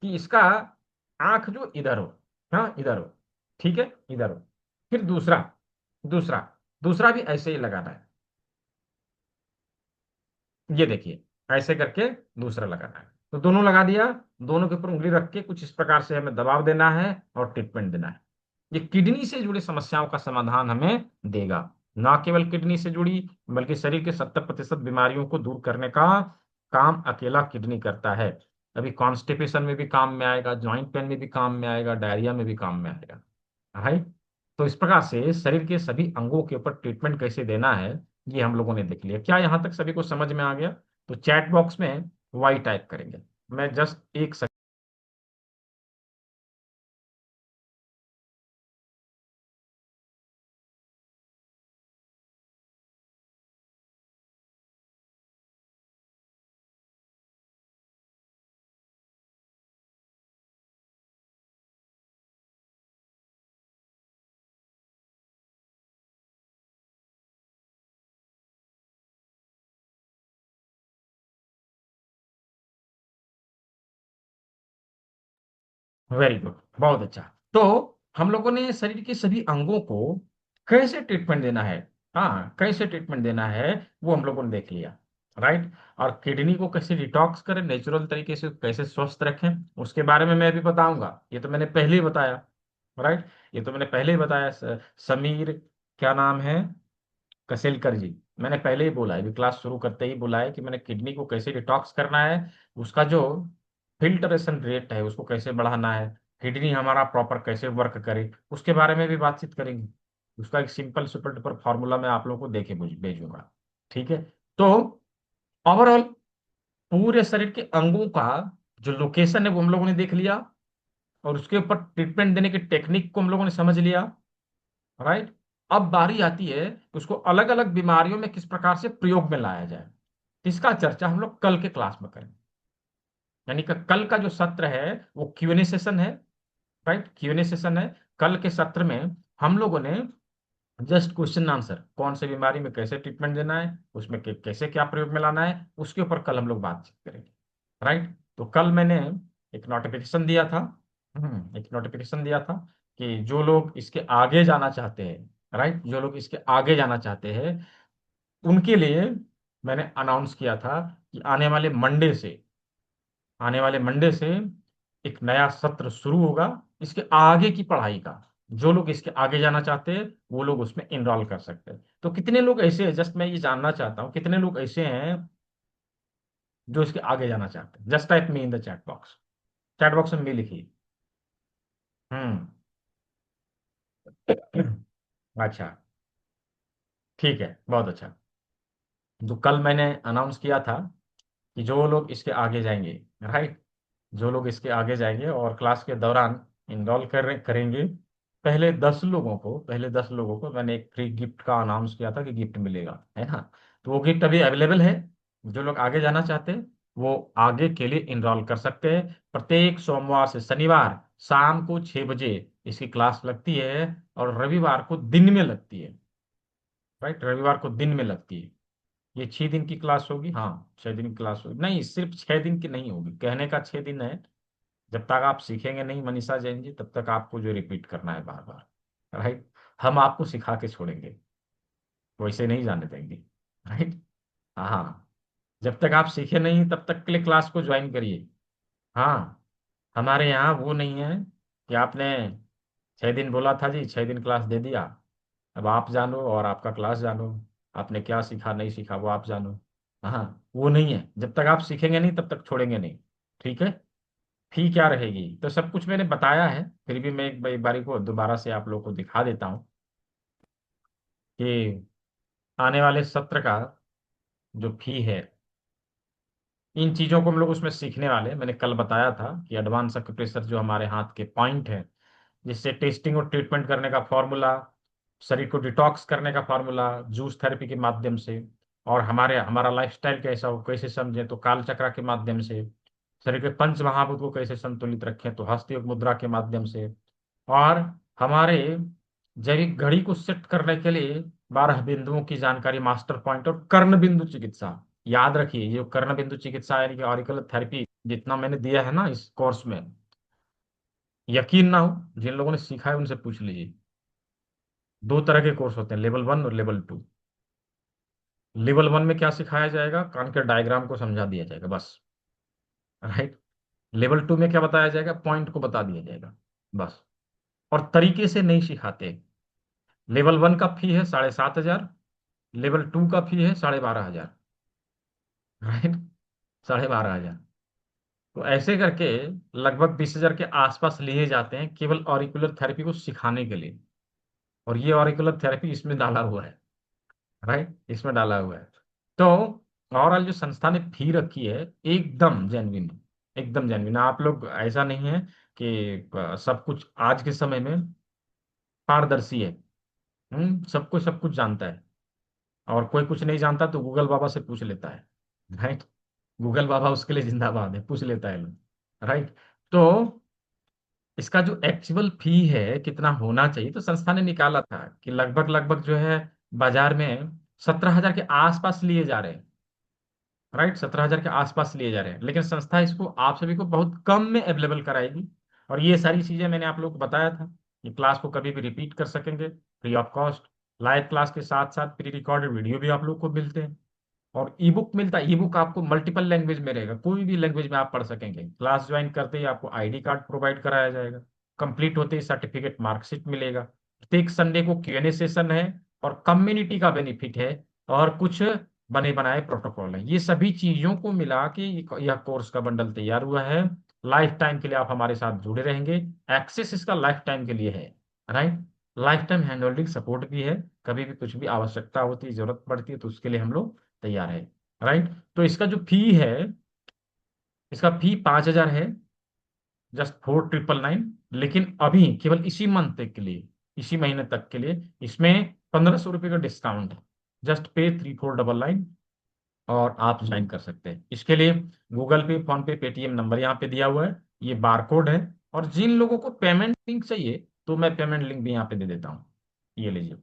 कि इसका आंख जो इधर हो, हाँ इधर हो, ठीक है, इधर हो। फिर दूसरा दूसरा दूसरा भी ऐसे ही लगाना है। ये देखिए, ऐसे करके दूसरा लगाना है। तो दोनों लगा दिया, दोनों के ऊपर उंगली रख के कुछ इस प्रकार से हमें दबाव देना है और ट्रीटमेंट देना है। ये किडनी से जुड़ी समस्याओं का समाधान हमें देगा। ना केवल किडनी से जुड़ी, बल्कि शरीर के 70% बीमारियों को दूर करने का काम अकेला किडनी करता है। अभी कॉन्स्टिपेशन में भी काम में आएगा, जॉइंट पेन में भी काम में आएगा, डायरिया में भी काम में आएगा। राइट। तो इस प्रकार से शरीर के सभी अंगों के ऊपर ट्रीटमेंट कैसे देना है, ये हम लोगों ने देख लिया। क्या यहाँ तक सभी को समझ में आ गया? तो चैट बॉक्स में वाई टाइप करेंगे। मैं जस्ट एक वेरी गुड, बहुत अच्छा। तो हम लोगों ने शरीर के सभी अंगों को कैसे ट्रीटमेंट देना है, हाँ कैसे ट्रीटमेंट देना है, वो हम लोगों ने देख लिया। राइट। और किडनी को कैसे डिटॉक्स करें, नेचुरल तरीके से कैसे स्वस्थ रखें, उसके बारे में मैं भी बताऊंगा। ये तो मैंने पहले ही बताया। राइट। ये तो मैंने पहले ही बताया। समीर, क्या नाम है, कसेलकर जी, मैंने पहले ही बोला है, अभी क्लास शुरू करते ही बोला है कि मैंने किडनी को कैसे डिटॉक्स करना है, उसका जो फिल्टरेशन रेट है उसको कैसे बढ़ाना है, किडनी हमारा प्रॉपर कैसे वर्क करे, उसके बारे में भी बातचीत करेंगे। उसका एक सिंपल सुपर डुपर फॉर्मूला मैं आप लोगों को देके भेजूंगा। ठीक है। तो ओवरऑल पूरे शरीर के अंगों का जो लोकेशन है वो हम लोगों ने देख लिया, और उसके ऊपर ट्रीटमेंट देने की टेक्निक को हम लोगों ने समझ लिया। राइट। अब बारी आती है कि उसको अलग अलग बीमारियों में किस प्रकार से प्रयोग में लाया जाए। इसका चर्चा हम लोग कल के क्लास में करेंगे। यानी कि कल का जो सत्र है वो क्यूएनए सेशन है। राइट, क्यूएनए सेशन है। कल के सत्र में हम लोगों ने जस्ट क्वेश्चन आंसर, कौन से बीमारी में कैसे ट्रीटमेंट देना है, उसमें कैसे क्या प्रयोग में लाना है, उसके ऊपर कल हम लोग बातचीत करेंगे। राइट। तो कल मैंने एक नोटिफिकेशन दिया था, एक नोटिफिकेशन दिया था कि जो लोग इसके आगे जाना चाहते हैं, राइट, जो लोग इसके आगे जाना चाहते हैं उनके लिए मैंने अनाउंस किया था कि आने वाले मंडे से एक नया सत्र शुरू होगा इसके आगे की पढ़ाई का। जो लोग इसके आगे जाना चाहते हैं वो लोग उसमें इनरोल कर सकते हैं। तो कितने लोग ऐसे हैं, जस्ट मैं ये जानना चाहता हूँ, कितने लोग ऐसे हैं जो इसके आगे जाना चाहते हैं? Just type me in the chat box. Chat box में भी लिखिए। हम्म। अच्छा, ठीक है, बहुत अच्छा। तो कल मैंने अनाउंस किया था कि जो लोग इसके आगे जाएंगे, राइट, जो लोग इसके आगे जाएंगे और क्लास के दौरान इनरोल करेंगे, पहले 10 लोगों को मैंने एक फ्री गिफ्ट का अनाउंस किया था कि गिफ्ट मिलेगा, है ना। तो वो गिफ्ट अभी अवेलेबल है। जो लोग आगे जाना चाहते हैं वो आगे के लिए इनरोल कर सकते हैं। प्रत्येक सोमवार से शनिवार शाम को 6 बजे इसकी क्लास लगती है, और रविवार को दिन में लगती है। राइट, रविवार को दिन में लगती है। ये 6 दिन की क्लास होगी, हाँ 6 दिन की क्लास होगी, नहीं सिर्फ 6 दिन की नहीं होगी, कहने का 6 दिन है। जब तक आप सीखेंगे नहीं मनीषा जैन जी, तब तक आपको जो रिपीट करना है बार बार। राइट। हम आपको सिखा के छोड़ेंगे, वैसे नहीं जाने देंगे। राइट। हाँ, जब तक आप सीखे नहीं तब तक के लिए क्लास को ज्वाइन करिए। हाँ, हमारे यहाँ वो नहीं है कि आपने 6 दिन बोला था जी, 6 दिन क्लास दे दिया, अब आप जानो और आपका क्लास जानो, आपने क्या सीखा नहीं सीखा वो आप जानो। हाँ, वो नहीं है, जब तक आप सीखेंगे नहीं तब तक छोड़ेंगे नहीं। ठीक है। फी क्या रहेगी तो सब कुछ मैंने बताया है, फिर भी मैं एक बारी को दोबारा से आप लोगों को दिखा देता हूँ कि आने वाले सत्र का जो फी है, इन चीजों को हम लोग उसमें सीखने वाले हैं। मैंने कल बताया था कि एडवांस एक्यूप्रेशर जो हमारे हाथ के पॉइंट है, जिससे टेस्टिंग और ट्रीटमेंट करने का फॉर्मूला, शरीर को डिटॉक्स करने का फॉर्मूला जूस थेरेपी के माध्यम से, और हमारा लाइफस्टाइल कैसा हो कैसे समझें तो काल चक्रा के माध्यम से, शरीर के पंच महाभूत को कैसे संतुलित रखें तो हस्त योग मुद्रा के माध्यम से, और हमारे जैविक घड़ी को सेट करने के लिए 12 बिंदुओं की जानकारी, मास्टर पॉइंट और कर्ण बिंदु चिकित्सा। याद रखिए ये कर्ण बिंदु चिकित्सा यानी कि ऑरिकल थेरेपी जितना मैंने दिया है ना इस कोर्स में, यकीन ना हो जिन लोगों ने सीखा है उनसे पूछ लीजिए। 2 तरह के कोर्स होते हैं, लेवल 1 और लेवल 2। लेवल 1 में क्या सिखाया जाएगा? कान के डायग्राम को समझा दिया जाएगा बस। राइट। लेवल 2 में क्या बताया जाएगा? पॉइंट को बता दिया जाएगा बस। और तरीके से नहीं सिखाते। लेवल 1 का फी है 7,500। लेवल 2 का फी है 12,500। राइट। 12,500। तो ऐसे करके लगभग 20,000 के आसपास लिए जाते हैं केवल ऑरिकुलर थेरेपी को सिखाने के लिए। और ये ऑरिकुलर थेरेपी इसमें डाला हुआ है। राइट, इसमें डाला हुआ है। तो ओवरऑल जो संस्था ने फी रखी है एकदम जेन्युइन। एकदम जेन्युइन। आप लोग ऐसा नहीं है कि सब कुछ आज के समय में पारदर्शी है। सबको सब कुछ जानता है। और कोई कुछ नहीं जानता तो गूगल बाबा से पूछ लेता है। राइट। गूगल बाबा उसके लिए जिंदाबाद है, पूछ लेता है लोग। राइट। तो इसका जो एक्चुअल फी है कितना होना चाहिए, तो संस्था ने निकाला था कि लगभग लगभग जो है बाजार में 17,000 के आसपास लिए जा रहे हैं। राइट, 17,000 के आसपास लिए जा रहे हैं, लेकिन संस्था इसको आप सभी को बहुत कम में अवेलेबल कराएगी। और ये सारी चीजें मैंने आप लोगों को बताया था। ये क्लास को कभी भी रिपीट कर सकेंगे free of cost. Live class के साथ साथ प्री रिकॉर्डेड वीडियो भी आप लोग को मिलते हैं। और ई बुक मिलता है। ई बुक आपको मल्टीपल लैंग्वेज में रहेगा, कोई भी लैंग्वेज में आप पढ़ सकेंगे। क्लास ज्वाइन करते ही आपको आईडी कार्ड प्रोवाइड कराया जाएगा। कंप्लीट होते ही सर्टिफिकेट मार्कशीट मिलेगा। प्रत्येक संडे को Q&A सेशन है। और कम्युनिटी का बेनिफिट है। और कुछ बने बनाए प्रोटोकॉल है। ये सभी चीजों को मिला के यह कोर्स का बंडल तैयार हुआ है। लाइफ टाइम के लिए आप हमारे साथ जुड़े रहेंगे। एक्सेस इसका लाइफ टाइम के लिए है। Right. Life time hand holding support भी है। कभी भी कुछ भी आवश्यकता होती है, जरूरत पड़ती है, तो उसके लिए हम लोग तैयार है। राइट। तो इसका जो फी है, इसका फी 5,000 है। जस्ट 4,999। लेकिन अभी केवल इसी मंथ तक के लिए, इसी महीने तक के लिए इसमें 1,500 रुपये का डिस्काउंट है। जस्ट पे 3,499 और आप ज्वाइन कर सकते हैं। इसके लिए गूगल पे, फोन पे, पेटीएम नंबर यहाँ पे दिया हुआ है। ये बारकोड है। और जिन लोगों को पेमेंट लिंक चाहिए तो मैं पेमेंट लिंक भी यहाँ पे दे देता हूँ। ये लीजिए।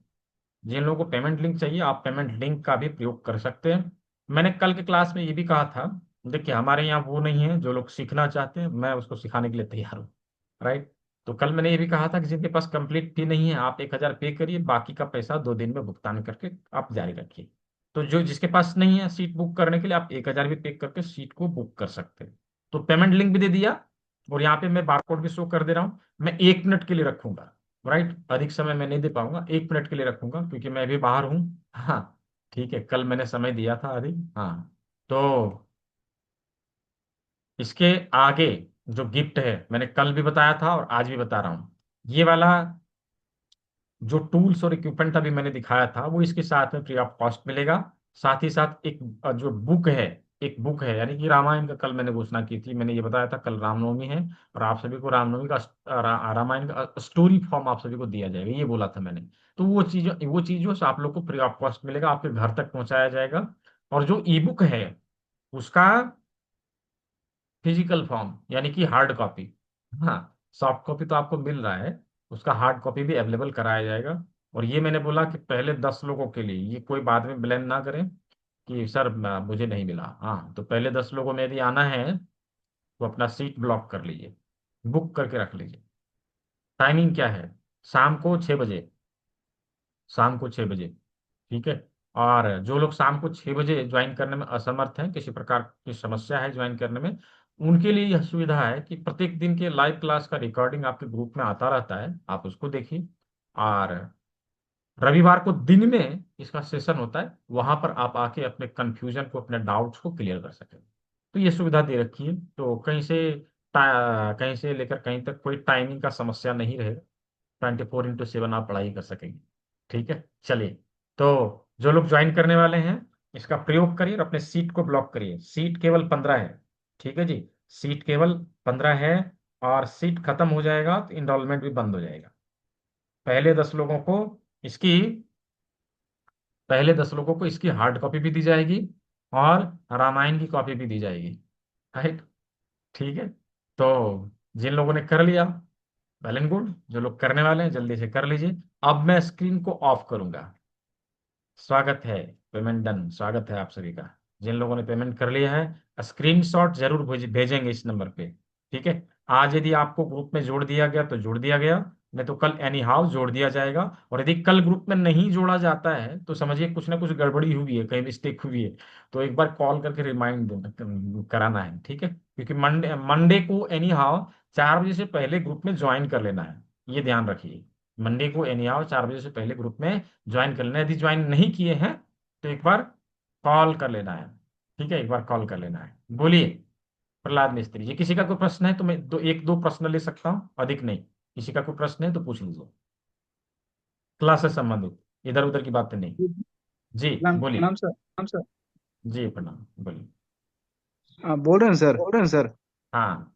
जिन लोगों को पेमेंट लिंक चाहिए आप पेमेंट लिंक का भी प्रयोग कर सकते हैं। मैंने कल के क्लास में ये भी कहा था, देखिए हमारे यहाँ वो नहीं है, जो लोग सीखना चाहते हैं मैं उसको सिखाने के लिए तैयार हूँ। राइट। तो कल मैंने ये भी कहा था कि जिनके पास कंप्लीट फी नहीं है आप 1,000 पे करिए, बाकी का पैसा 2 दिन में भुगतान करके आप जारी रखिए। तो जो जिसके पास नहीं है सीट बुक करने के लिए, आप 1,000 भी पे करके सीट को बुक कर सकते हैं। तो पेमेंट लिंक भी दे दिया। और यहाँ पे मैं बारकोड भी शो कर दे रहा हूँ। मैं 1 मिनट के लिए रखूंगा। राइट, अधिक समय मैं नहीं दे पाऊंगा, 1 मिनट के लिए रखूंगा क्योंकि मैं भी बाहर हूँ। हाँ। ठीक है, कल मैंने समय दिया था अधिक। हाँ। तो इसके आगे जो गिफ्ट है मैंने कल भी बताया था और आज भी बता रहा हूँ। ये वाला जो टूल्स और इक्विपमेंट अभी मैंने दिखाया था वो इसके साथ में फ्री ऑफ कॉस्ट मिलेगा। साथ ही साथ एक जो बुक है, एक बुक है, यानी कि रामायण का कल मैंने घोषणा की थी, मैंने ये बताया था कल रामनवमी है। और आप सभी को रामनवमी का रामायण का स्टोरी फॉर्म आप सभी को दिया जाएगा, ये बोला था मैंने। तो वो चीजों से आप लोग को फ्री ऑफ कॉस्ट मिलेगा, आपके घर तक पहुंचाया जाएगा। और जो ई बुक है उसका फिजिकल फॉर्म यानी कि हार्ड कॉपी। हाँ। सॉफ्ट कॉपी तो आपको मिल रहा है, उसका हार्ड कॉपी भी अवेलेबल कराया जाएगा। और ये मैंने बोला कि पहले 10 लोगों के लिए, ये कोई बाद में ब्लेम ना करें कि सर मुझे नहीं मिला। हाँ, तो पहले 10 लोगों में यदि आना है तो अपना सीट ब्लॉक कर लीजिए, बुक करके रख लीजिए। टाइमिंग क्या है? शाम को 6 बजे। शाम को 6 बजे। ठीक है। और जो लोग शाम को 6 बजे ज्वाइन करने में असमर्थ हैं, किसी प्रकार की समस्या है ज्वाइन करने में, उनके लिए यह सुविधा है कि प्रत्येक दिन के लाइव क्लास का रिकॉर्डिंग आपके ग्रुप में आता रहता है, आप उसको देखिए। और रविवार को दिन में इसका सेशन होता है, वहां पर आप आके अपने कंफ्यूजन को, अपने डाउट्स को क्लियर कर सकें। तो ये सुविधा दे रखी है, तो कहीं से लेकर कहीं तक कोई टाइमिंग का समस्या नहीं रहेगा। 24x7 आप पढ़ाई कर सकेंगे। ठीक है, चलिए। तो जो लोग ज्वाइन करने वाले हैं इसका प्रयोग करिए और अपने सीट को ब्लॉक करिए। सीट केवल 15 है। ठीक है जी। सीट केवल 15 है। और सीट खत्म हो जाएगा तो इनरोलमेंट भी बंद हो जाएगा। पहले 10 लोगों को इसकी पहले 10 लोगों को इसकी हार्ड कॉपी भी दी जाएगी और रामायण की कॉपी भी दी जाएगी। राइट। ठीक है। तो जिन लोगों ने कर लिया, वेल एंड गुड। जो लोग करने वाले हैं जल्दी से कर लीजिए। अब मैं स्क्रीन को ऑफ करूंगा। स्वागत है। Payment done. स्वागत है आप सभी का। जिन लोगों ने पेमेंट कर लिया है स्क्रीनशॉट जरूर भेजेंगे इस नंबर पे। ठीक है। आज यदि आपको ग्रुप में जोड़ दिया गया तो जोड़ दिया गया। नहीं तो कल एनी हाउ जोड़ दिया जाएगा। और यदि कल ग्रुप में नहीं जोड़ा जाता है तो समझिए कुछ ना कुछ गड़बड़ी हुई है, कहीं मिस्टेक हुई है। तो एक बार कॉल करके रिमाइंड कराना है, ठीक है, क्योंकि मंडे मंडे को एनी हाउ 4 बजे से पहले ग्रुप में ज्वाइन कर लेना है, ये ध्यान रखिए। मंडे को एनी हाउ 4 बजे से पहले ग्रुप में ज्वाइन कर लेना है। यदि ज्वाइन नहीं किए हैं तो एक बार कॉल कर लेना है, ठीक है, एक बार कॉल कर लेना है। बोलिए प्रहलाद मिस्त्री जी, किसी का कोई प्रश्न है तो मैं एक दो प्रश्न ले सकता हूँ, अधिक नहीं। किसी का कोई प्रश्न है तो पूछ लीजिए, क्लास से संबंधित, इधर उधर की बातें नहीं। जी प्रणाम बोलिए। प्रणाम सर, प्रणाम सर। जी प्रणाम, बोलिए। बोल रहे हैं सर, बोल रहे हैं सर। हाँ,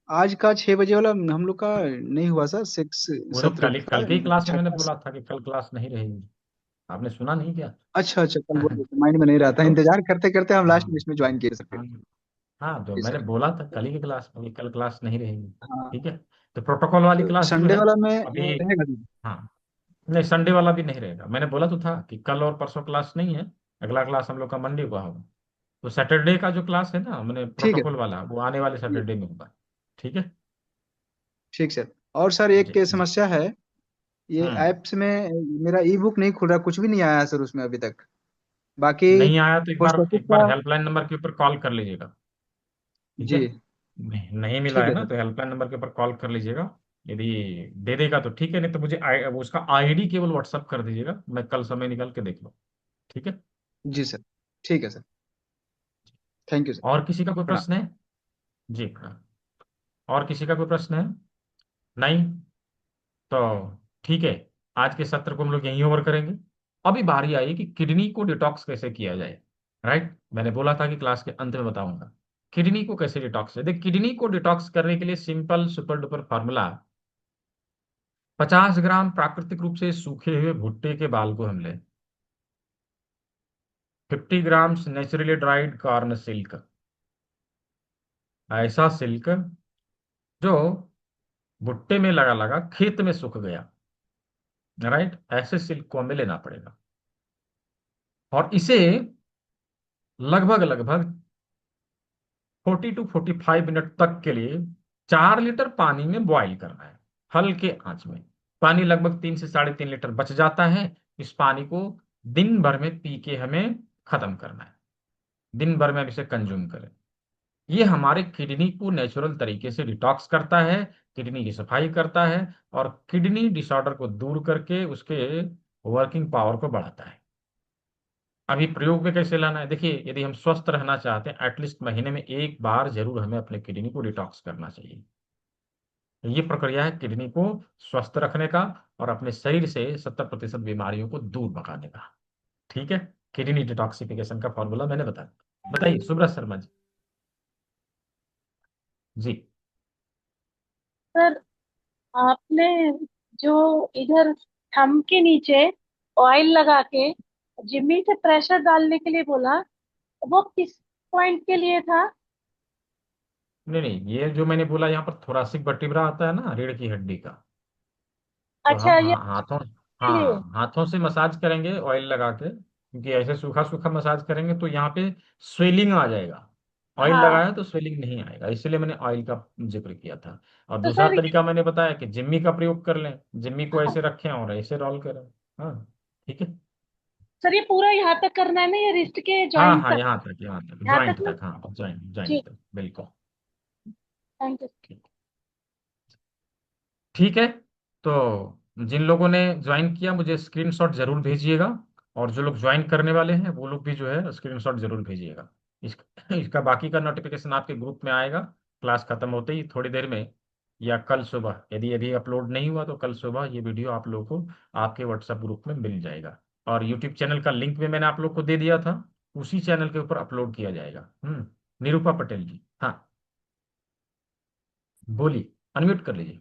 आज का 6 बजे वाला हम लोग का नहीं हुआ सर, सिक्स वो तो सत्र कल का कल के ही क्लास में मैंने छठा। बोला था कि कल क्लास नहीं रहेगी, आपने सुना नहीं क्या? अच्छा अच्छा, कल बोल रहे थे, माइंड में नहीं रहा था, तो इंतजार करते करते हम लास्ट हाँ में इसमें ज्वाइन किए सर फिर। हाँ हाँ, तो जी मैंने सर। बोला था कल ही की क्लास में कि कल क्लास नहीं रहेगी। हाँ, ठीक है, तो प्रोटोकॉल वाली तो क्लास जो संडे है वाला में अभी, रहेगा सर? हाँ, नहीं संडे वाला भी नहीं रहेगा। मैंने बोला तो था कि कल और परसों क्लास नहीं है, अगला क्लास हम लोग का मंडे को होगा। तो सैटरडे का जो क्लास है ना, मैंने ठीक है प्रोटोकॉल सर। वाला, वो आने वाले जी, सैटरडे में होगा। ठीक है। ठीक सर। और सर जी एक जी। समस्या है, ये हम्म। एप्स में मेरा ई बुक नहीं खुल रहा, कुछ भी नहीं आया सर उसमें अभी तक। बाकी नहीं आया तो पोस्ट ऑफिस एक का। बार हेल्पलाइन नंबर के ऊपर कॉल कर लीजिएगा। ठीक है। जी, नहीं मिला ठीक है है ना सर। तो हेल्पलाइन नंबर के ऊपर कॉल कर लीजिएगा। यदि दे देगा तो ठीक है, नहीं तो मुझे वो उसका आईडी केवल व्हाट्सअप कर दीजिएगा, मैं कल समय निकाल के देख लूँ। ठीक है। जी सर, ठीक है सर। Thank you sir. और किसी का कोई प्रणाम। प्रश्न है? जी प्रणाम। और किसी का कोई प्रश्न है? नहीं? तो ठीक है, आज के सत्र को हम लोग यहीं ओवर करेंगे। अभी बारी आई कि किडनी को डिटॉक्स कैसे किया जाए। राइट, मैंने बोला था कि क्लास के अंत में बताऊंगा किडनी को कैसे डिटॉक्स है। देख, किडनी को डिटॉक्स करने के लिए सिंपल सुपर डुपर फार्मूला, 50 ग्राम प्राकृतिक रूप से सूखे हुए भुट्टे के बाल को हम लें, 50 ग्राम नेचुरली ड्राइड कॉर्न सिल्क, ऐसा सिल्क जो भुट्टे में लगा लगा खेत में सूख गया। राइट, ऐसे सिल्क को हमें लेना पड़ेगा और इसे लगभग लगभग 40 to 45 मिनट तक के लिए 4 लीटर पानी में बॉईल करना है, हल्के आंच में। पानी लगभग 3 से 3.5 लीटर बच जाता है। इस पानी को दिन भर में पी के हमें खत्म करना है, दिन भर में हम इसे कंज्यूम करें। ये हमारे किडनी को नेचुरल तरीके से डिटॉक्स करता है, किडनी की सफाई करता है और किडनी डिसऑर्डर को दूर करके उसके वर्किंग पावर को बढ़ाता है। अभी प्रयोग में कैसे लाना है, देखिए, यदि हम स्वस्थ रहना चाहते हैं एटलीस्ट महीने में एक बार जरूर हमें अपने किडनी को डिटॉक्स करना चाहिए। ये प्रक्रिया है किडनी को स्वस्थ रखने का और अपने शरीर से 70% बीमारियों को दूर भगाने का। ठीक है, किडनी डिटॉक्सिफिकेशन का फॉर्मूला मैंने बताया। बताइए सुब्रत शर्मा जी। जी। सर, आपने जो इधर थंब के नीचे ऑयल लगा के जिम्मी से प्रेशर डालने के लिए बोला, वो किस पॉइंट के लिए था? नहीं नहीं, ये जो मैंने बोला यहाँ पर थोरासिक वर्टिब्रा आता है ना, रीढ़ की हड्डी का, तो अच्छा, हम ये हाथों, के लिए। हाँ हाथों से मसाज करेंगे ऑयल लगा के, क्योंकि ऐसे सूखा सूखा मसाज करेंगे तो यहाँ पे स्वेलिंग आ जाएगा। ऑयल हाँ, लगाया तो स्वेलिंग नहीं आएगा, इसलिए मैंने ऑयल का जिक्र किया था। और तो दूसरा सर तरीका मैंने बताया कि जिम्मी का प्रयोग कर लें, जिम्मी को हाँ, ऐसे रखें और ऐसे रोल करें। हाँ, ठीक है। सर ये पूरा यहाँ तक करना है ना, ये रिस्ट के हाँ जॉइंट हाँ, तक? यहाँ तक यहाँ तक ज्वाइंट ना? तक, हाँ ज्वाइंट ज्वाइंट जी, तक, बिल्कुल। Thank you. ठीक। ठीक है, तो जिन लोगों ने ज्वाइन किया मुझे स्क्रीनशॉट जरूर भेजिएगा, और जो लोग ज्वाइन करने वाले हैं वो लोग भी जो है स्क्रीनशॉट जरूर भेजिएगा। इस, इसका बाकी का नोटिफिकेशन आपके ग्रुप में आएगा क्लास खत्म होते ही थोड़ी देर में, या कल सुबह। यदि अभी अपलोड नहीं हुआ तो कल सुबह ये वीडियो आप लोगों को आपके व्हाट्सएप ग्रुप में मिल जाएगा। और यूट्यूब चैनल का लिंक भी मैंने आप लोग को दे दिया था, उसी चैनल के ऊपर अपलोड किया जाएगा। निरूपा पटेल जी, हाँ बोलिए, अनम्यूट कर लीजिए,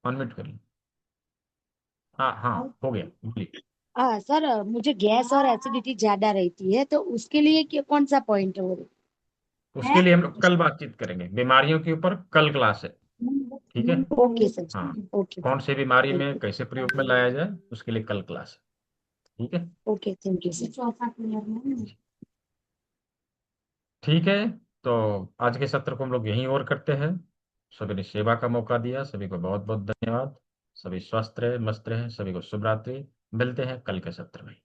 अनम्यूट कर लीजिए। हाँ हाँ, हो गया, बोलिए। हाँ सर, मुझे गैस और एसिडिटी ज्यादा रहती है, तो उसके लिए कौन सा पॉइंट है वो? उसके लिए हम लोग कल बातचीत करेंगे, बीमारियों के ऊपर कल क्लास है। ठीक है। Okay sir. हाँ, ओके। कौन सी बीमारी थैंक में यू। कैसे प्रयोग में लाया जाए उसके लिए कल क्लास है। ठीक है। Okay, thank you sir. ठीक है, तो आज के सत्र को हम लोग यहीं और करते हैं। सभी ने सेवा का मौका दिया, सभी को बहुत बहुत धन्यवाद। सभी स्वस्थ रहे, मस्त रहे, सभी को शुभ रात्रि। मिलते हैं कल के सत्र में।